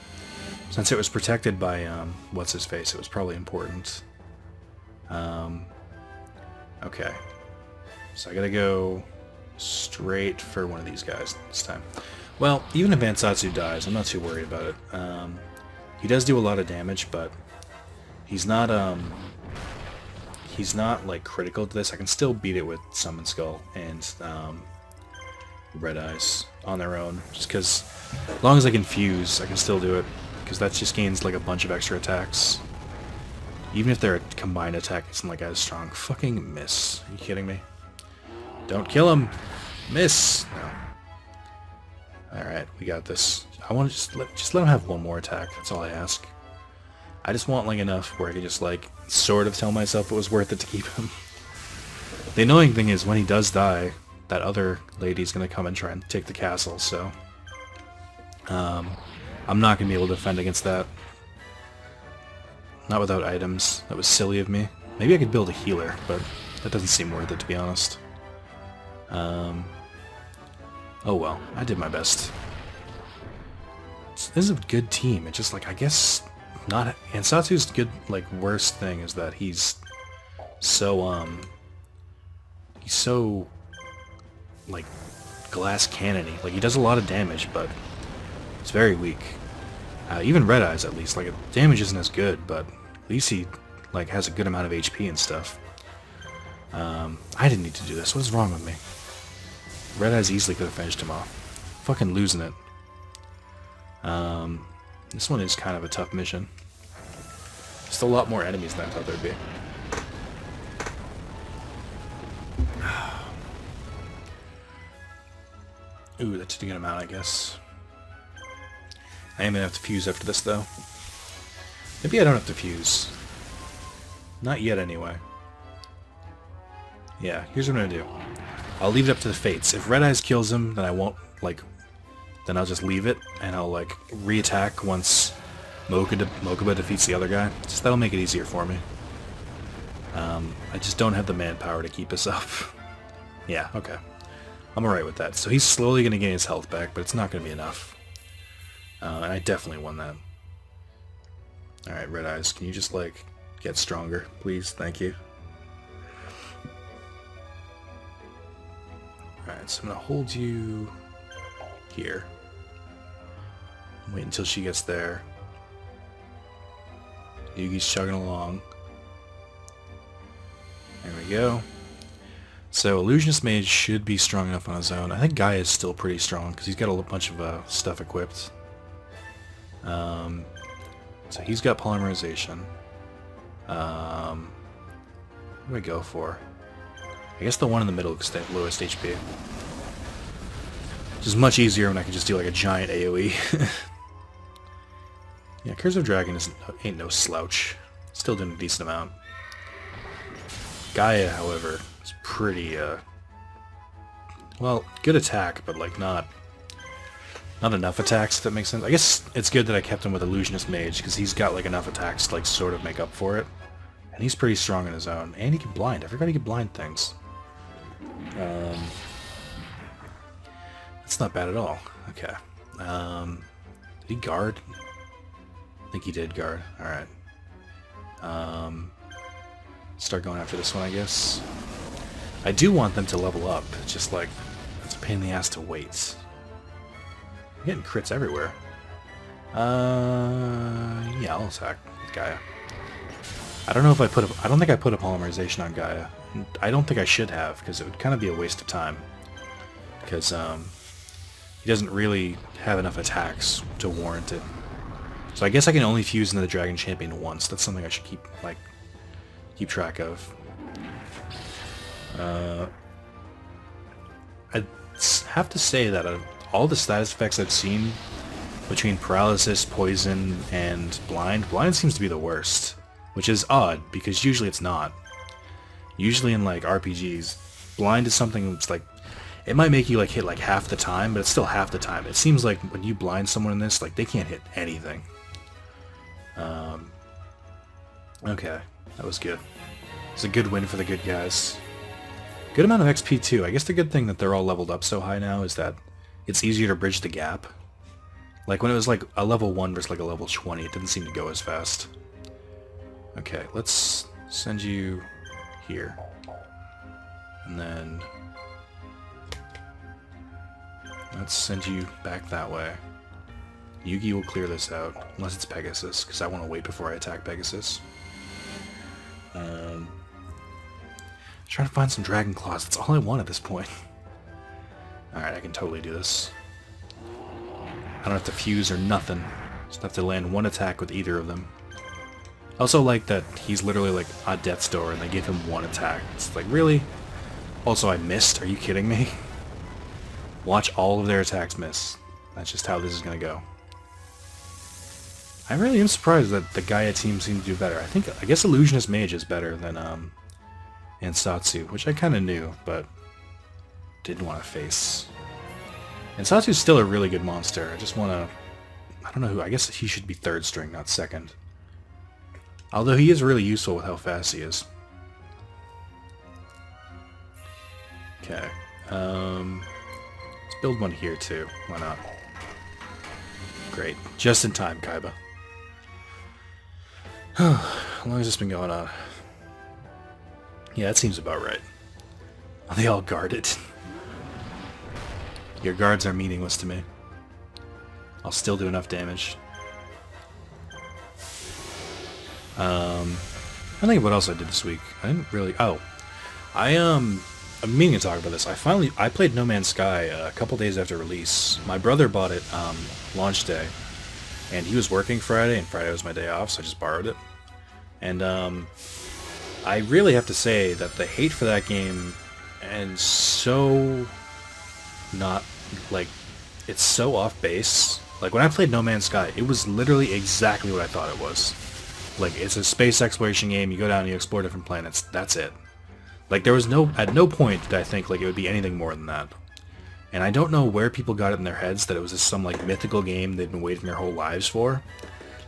Speaker 1: Since it was protected by, what's-his-face, it was probably important. Okay. So I gotta go straight for one of these guys this time. Well, even if Ansatsu dies, I'm not too worried about it. He does do a lot of damage, but he's not like critical to this. I can still beat it with Summon Skull and Red Eyes on their own, just because as long as I can fuse, I can still do it, because that just gains like a bunch of extra attacks. Even if they're a combined attack, it's not like as strong. Fucking miss. Are you kidding me? Don't kill him! Miss! No. Alright, we got this. I want to just let him have one more attack. That's all I ask. I just want like enough where I can just like sort of tell myself it was worth it to keep him. The annoying thing is when he does die, that other lady's gonna come and try and take the castle, so I'm not gonna be able to defend against that. Not without items. That was silly of me. Maybe I could build a healer, but that doesn't seem worth it, to be honest. Oh well, I did my best. This is a good team. It's just like, I guess not. Ansatsu's good, like, worst thing is that he's so like glass cannony. Like, he does a lot of damage, but it's very weak. Even Red Eyes, at least, like, damage isn't as good, but at least he like has a good amount of HP and stuff. I didn't need to do this. What's wrong with me? Red Eyes easily could have finished him off. Fucking losing it. This one is kind of a tough mission. Just a lot more enemies than I thought there'd be. Ooh, that's a good amount, I guess. I am gonna have to fuse after this, though. Maybe I don't have to fuse. Not yet, anyway. Yeah, here's what I'm gonna do. I'll leave it up to the fates. If Red Eyes kills him, then I won't, like... Then I'll just leave it, and I'll, like, re-attack once Mokuba defeats the other guy. Just that'll make it easier for me. I just don't have the manpower to keep us up. Yeah, okay. I'm alright with that. So he's slowly gonna gain his health back, but it's not gonna be enough. And I definitely won that. Alright, Red Eyes, can you just, like, get stronger, please? Thank you. Alright, so I'm gonna hold you here. Wait until she gets there. Yugi's chugging along. There we go. So Illusionist Mage should be strong enough on his own. I think Gaia is still pretty strong because he's got a bunch of stuff equipped. So he's got Polymerization. What do I go for? I guess the one in the middle is the lowest HP. Which is much easier when I can just do like a giant AoE. Yeah, Curse of Dragon ain't no slouch. Still doing a decent amount. Gaia, however, is pretty, well, good attack, but like not enough attacks, if that makes sense. I guess it's good that I kept him with Illusionist Mage, because he's got like enough attacks to like sort of make up for it. And he's pretty strong on his own. And he can blind. I forgot he can blind things. That's not bad at all. Okay. Did he guard? I think he did guard. Alright. Start going after this one, I guess. I do want them to level up. It's just like, it's a pain in the ass to wait. I'm getting crits everywhere. Yeah, I'll attack with Gaia. I don't know if I don't think I put a Polymerization on Gaia. I don't think I should have, because it would kind of be a waste of time. Because, he doesn't really have enough attacks to warrant it. So I guess I can only fuse into the Dragon Champion once. That's something I should keep track of. I have to say that all the status effects I've seen between Paralysis, Poison, and Blind seems to be the worst. Which is odd, because usually it's not. Usually in like RPGs, Blind is something that's like, it might make you like hit like half the time, but it's still half the time. It seems like when you blind someone in this, like they can't hit anything. Okay, that was good. It's a good win for the good guys. Good amount of XP too. I guess the good thing that they're all leveled up so high now is that it's easier to bridge the gap. Like when it was like a level 1 versus like a level 20, it didn't seem to go as fast. Okay, let's send you here. And then let's send you back that way. Yugi will clear this out, unless it's Pegasus, because I want to wait before I attack Pegasus. Trying to find some Dragon Claws, that's all I want at this point. Alright, I can totally do this. I don't have to fuse or nothing. Just have to land one attack with either of them. I also like that he's literally like a Death's Door and they give him one attack. It's like, really? Also, I missed? Are you kidding me? Watch all of their attacks miss. That's just how this is going to go. I really am surprised that the Gaia team seemed to do better. I guess Illusionist Mage is better than Ansatsu, which I kind of knew, but didn't want to face. Ansatsu's still a really good monster. I just want to... I don't know who... I guess he should be third string, not second. Although he is really useful with how fast he is. Okay. Let's build one here too. Why not? Great. Just in time, Kaiba. How long has this been going on? Yeah, that seems about right. Are they all guarded? Your guards are meaningless to me. I'll still do enough damage. I'm thinking what else I did this week. I didn't really... Oh. I'm meaning to talk about this. I played No Man's Sky a couple days after release. My brother bought it launch day. And he was working Friday, and Friday was my day off, so I just borrowed it. And I really have to say that the hate for that game, and so not, like, it's so off base. Like, when I played No Man's Sky, it was literally exactly what I thought it was. Like, it's a space exploration game, you go down and you explore different planets, that's it. Like, there was at no point did I think, like, it would be anything more than that. And I don't know where people got it in their heads that it was just some, like, mythical game they've been waiting their whole lives for.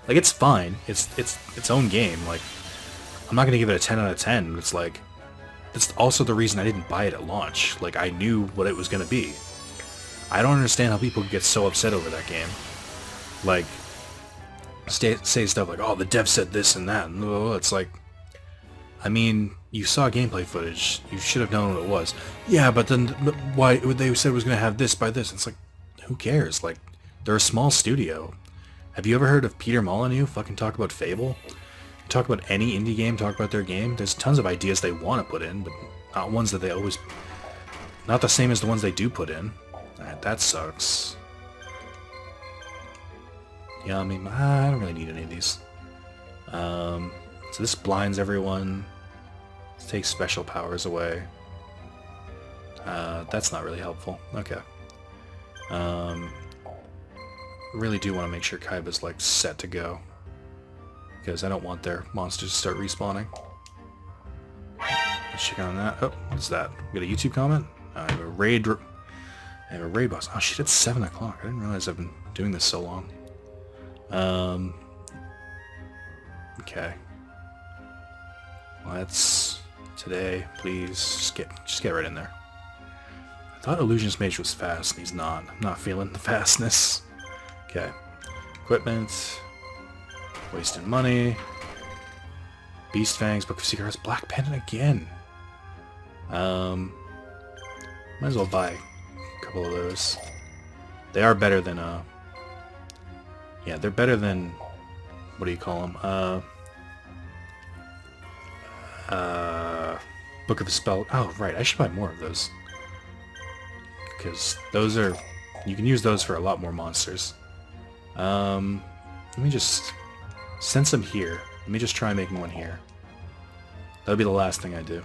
Speaker 1: Like, it's fine. It's its own game. Like, I'm not going to give it a 10 out of 10, but it's like, that's also the reason I didn't buy it at launch. Like, I knew what it was going to be. I don't understand how people get so upset over that game. Like, say stuff like, oh, the dev said this and that, and it's like, I mean, you saw gameplay footage, you should have known what it was. Yeah, but then why they said it was going to have this by this? It's like, who cares? Like, they're a small studio. Have you ever heard of Peter Molyneux fucking talk about Fable? Talk about any indie game, talk about their game. There's tons of ideas they want to put in, but not ones that they always... Not the same as the ones they do put in. Alright, that sucks. Yeah, I mean, I don't really need any of these. So this blinds everyone. This takes special powers away. That's not really helpful. Okay. Really do want to make sure Kaiba's, like, set to go. Because I don't want their monsters to start respawning. Let's check on that. Oh, what's that? We got a YouTube comment? I have a raid boss. Oh shit, it's 7 o'clock. I didn't realize I've been doing this so long. Okay. Let's... Today, please, just get right in there. I thought Illusionist Mage was fast, and he's not. I'm not feeling the fastness. Okay. Equipment. Wasting money. Beast Fangs, Book of Secrets, Black Pendant again. Might as well buy a couple of those. They are better than, yeah, they're better than, what do you call them? Book of the Spell. Oh, right, I should buy more of those. Because those are, you can use those for a lot more monsters. Let me just send some here. Let me just try making one here. That'll be the last thing I do.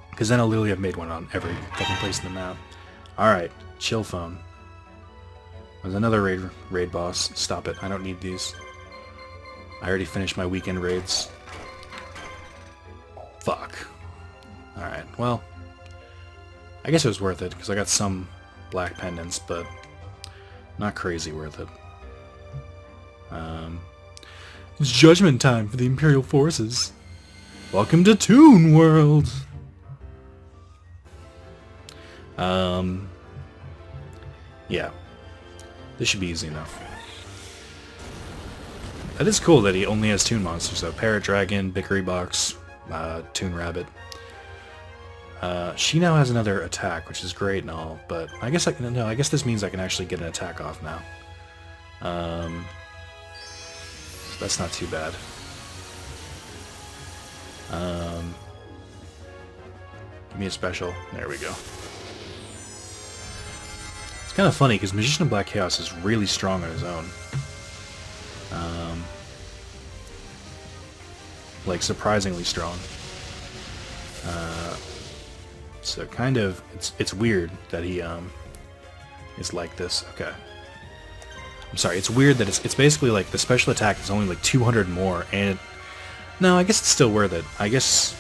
Speaker 1: Because then I'll literally have made one on every fucking place in the map. Alright, chill phone. There's another raid boss. Stop it, I don't need these. I already finished my weekend raids. Fuck. Alright, well, I guess it was worth it, because I got some black pendants, but not crazy worth it. It's judgment time for the Imperial forces. Welcome to Toon World! Yeah. This should be easy enough. That is cool that he only has Toon monsters, though. Parrot Dragon, Bickery Box, Toon Rabbit. She now has another attack, which is great and all, but I guess I guess this means I can actually get an attack off now. So that's not too bad. Give me a special. There we go. It's kind of funny, because Magician of Black Chaos is really strong on his own. Like, surprisingly strong. So kind of, it's weird that he is like this. Okay. I'm sorry, it's weird that it's basically like the special attack is only like 200 more, and no, I guess it's still worth it. I guess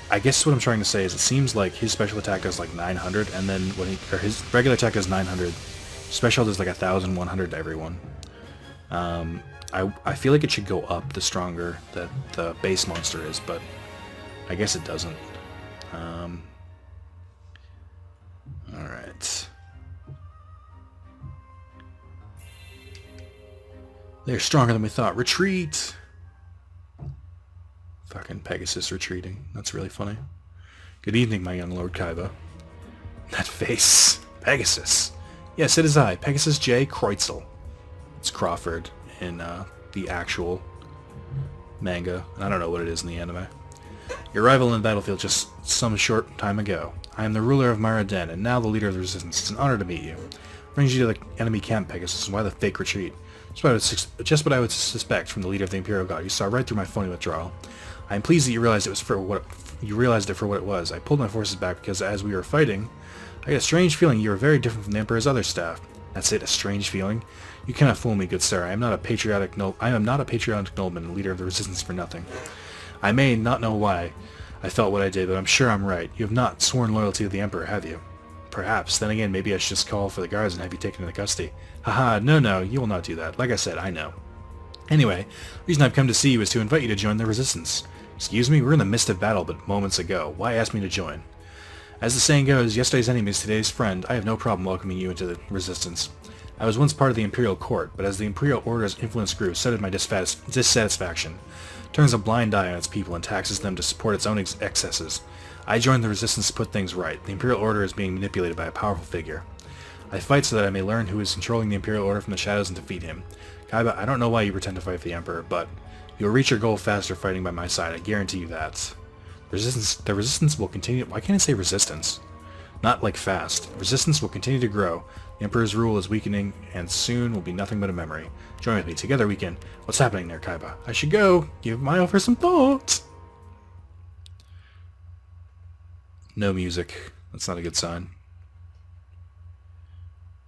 Speaker 1: what I'm trying to say is it seems like his special attack does like 900, and then when his regular attack does 900, special does like 1,100 to everyone. I feel like it should go up the stronger that the base monster is, but I guess it doesn't. Alright. They're stronger than we thought. Retreat! Fucking Pegasus retreating. That's really funny. Good evening, my young Lord Kaiba. That face. Pegasus. Yes, it is I, Pegasus J. Kreutzel. It's Crawford in the actual manga. I don't know what it is in the anime. Your arrival in the battlefield just some short time ago. I am the ruler of Myra Den, and now the leader of the resistance. It's an honor to meet you. brings you to the enemy camp, Pegasus, and why the fake retreat? Just what I would suspect from the leader of the Imperial Guard. You saw right through my phony withdrawal. I am pleased that you realized it for what it was. I pulled my forces back because as we were fighting, I got a strange feeling you were very different from the Emperor's other staff. That's it, a strange feeling? You cannot fool me, good sir. I am not a patriotic nobleman and leader of the resistance for nothing. I may not know why I felt what I did, but I'm sure I'm right. You have not sworn loyalty to the Emperor, have you? Perhaps. Then again, maybe I should just call for the guards and have you taken into custody. Haha, no, you will not do that. Like I said, I know. Anyway, the reason I've come to see you is to invite you to join the resistance. Excuse me, we're in the midst of battle but moments ago. Why ask me to join? As the saying goes, yesterday's enemy is today's friend. I have no problem welcoming you into the resistance. I was once part of the Imperial Court, but as the Imperial Order's influence grew, so did my dissatisfaction. It turns a blind eye on its people and taxes them to support its own excesses. I joined the resistance to put things right. The Imperial Order is being manipulated by a powerful figure. I fight so that I may learn who is controlling the Imperial Order from the shadows and defeat him. Kaiba, I don't know why you pretend to fight for the Emperor, but you'll reach your goal faster fighting by my side. I guarantee you that. The resistance will continue. Why can't I say resistance? Not like fast. Resistance will continue to grow. The Emperor's rule is weakening, and soon will be nothing but a memory. Join with me. Together we can... What's happening there, Kaiba? I should go. Give my offer some thought. No music. That's not a good sign.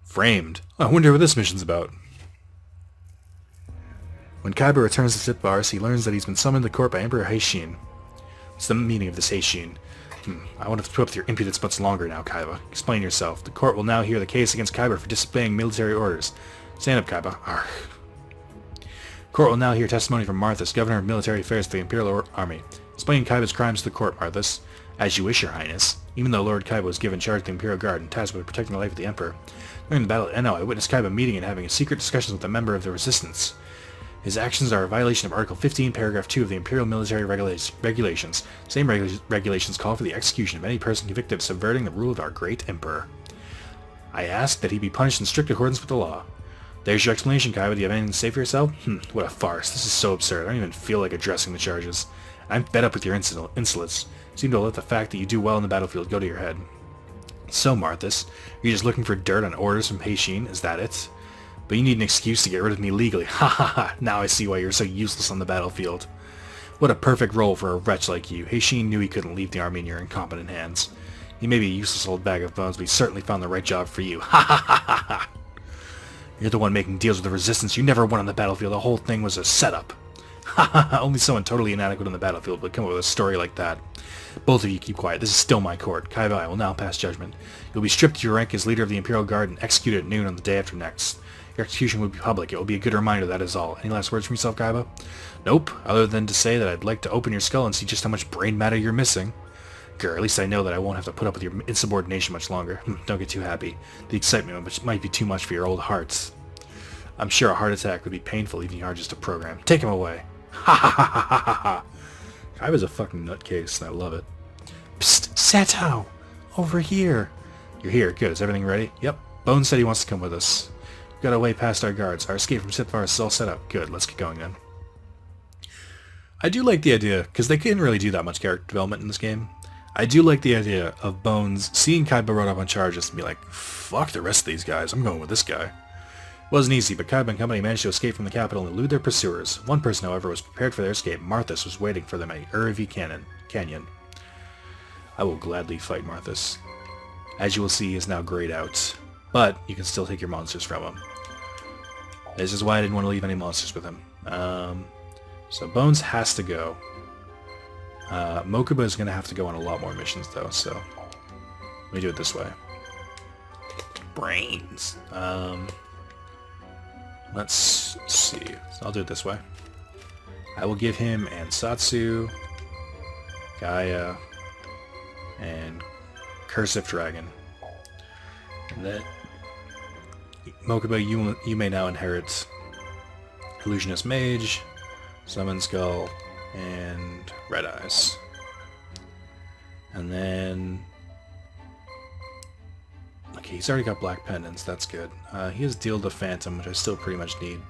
Speaker 1: Framed. I wonder what this mission's about. When Kaiba returns to Sitbars, he learns that he's been summoned to court by Emperor Heishin. What's the meaning of this Heishin? I won't have to put up with your impudence much longer now, Kaiba. Explain yourself. The court will now hear the case against Kaiba for disobeying military orders. Stand up, Kaiba. Arrgh. Court will now hear testimony from Marthas, Governor of Military Affairs to the Imperial Army. Explain Kaiba's crimes to the court, Marthas. As you wish, Your Highness. Even though Lord Kaiba was given charge of the Imperial Guard and tasked with protecting the life of the Emperor, during the battle at Enno, I witnessed Kaiba meeting and having a secret discussions with a member of the Resistance. His actions are a violation of Article 15, Paragraph 2 of the Imperial Military Regulations. Same regulations call for the execution of any person convicted of subverting the rule of our great Emperor. I ask that he be punished in strict accordance with the law. There's your explanation, Kaiba. Do you have anything to say for yourself? What a farce. This is so absurd. I don't even feel like addressing the charges. I'm fed up with your insolence. You seem to let the fact that you do well in the battlefield go to your head. So, Marthas, are you just looking for dirt on orders from Heishin? Is that it? But you need an excuse to get rid of me legally. Ha ha ha! Now I see why you're so useless on the battlefield. What a perfect role for a wretch like you. Heishin knew he couldn't leave the army in your incompetent hands. He may be a useless old bag of bones, but he certainly found the right job for you. Ha ha ha ha ha! You're the one making deals with the Resistance. You never won on the battlefield. The whole thing was a setup. Ha ha ha! Only someone totally inadequate on the battlefield would come up with a story like that. Both of you keep quiet. This is still my court. Kaiba, I will now pass judgment. You'll be stripped of your rank as leader of the Imperial Guard and executed at noon on the day after next. Your execution will be public. It will be a good reminder, that is all. Any last words from yourself, Kaiba? Nope, other than to say that I'd like to open your skull and see just how much brain matter you're missing. Grr, at least I know that I won't have to put up with your insubordination much longer. Don't get too happy. The excitement might be too much for your old hearts. I'm sure a heart attack would be painful, even hard just a program. Take him away. Ha ha ha ha ha ha! Kaiba's a fucking nutcase, and I love it. Psst, Seto! Over here! You're here, good. Is everything ready? Yep. Bone said he wants to come with us. We've got way past our guards. Our escape from Sithvar is all set up. Good, let's get going then. I do like the idea, because they couldn't really do that much character development in this game. I do like the idea of Bones seeing Kaiba run up on charges and be like, fuck the rest of these guys, I'm going with this guy. It wasn't easy, but Kaiba and company managed to escape from the capital and elude their pursuers. One person, however, was prepared for their escape. Marthas was waiting for them at Urivi Canyon. I will gladly fight Marthas. As you will see, he is now grayed out, but you can still take your monsters from him. This is why I didn't want to leave any monsters with him. So Bones has to go. Mokuba is going to have to go on a lot more missions, though, so let me do it this way. Brains. Let's see. I'll do it this way. I will give him Ansatsu, Gaia, and Cursive Dragon. And then Mokuba, you may now inherit Illusionist Mage, Summon Skull, and Red Eyes. And then... Okay, he's already got Black Pendants, that's good. He has Deal the Phantom, which I still pretty much need.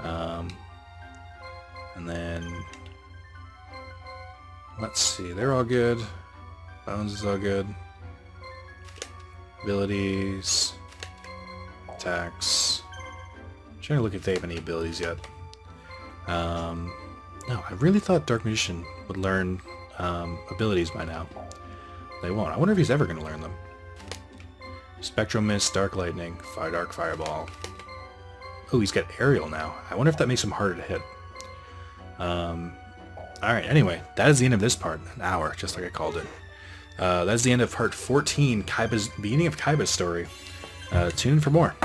Speaker 1: And then... Let's see, they're all good. Bones is all good. Abilities... attacks. I'm trying to look if they have any abilities yet. No, I really thought Dark Magician would learn abilities by now. They won't. I wonder if he's ever going to learn them. Spectral Mist, Dark Lightning, Dark Fireball. Oh, he's got Aerial now. I wonder if that makes him harder to hit. Alright, anyway, that is the end of this part. An hour, just like I called it. That's the end of part 14, beginning of Kaiba's story. Tune in for more.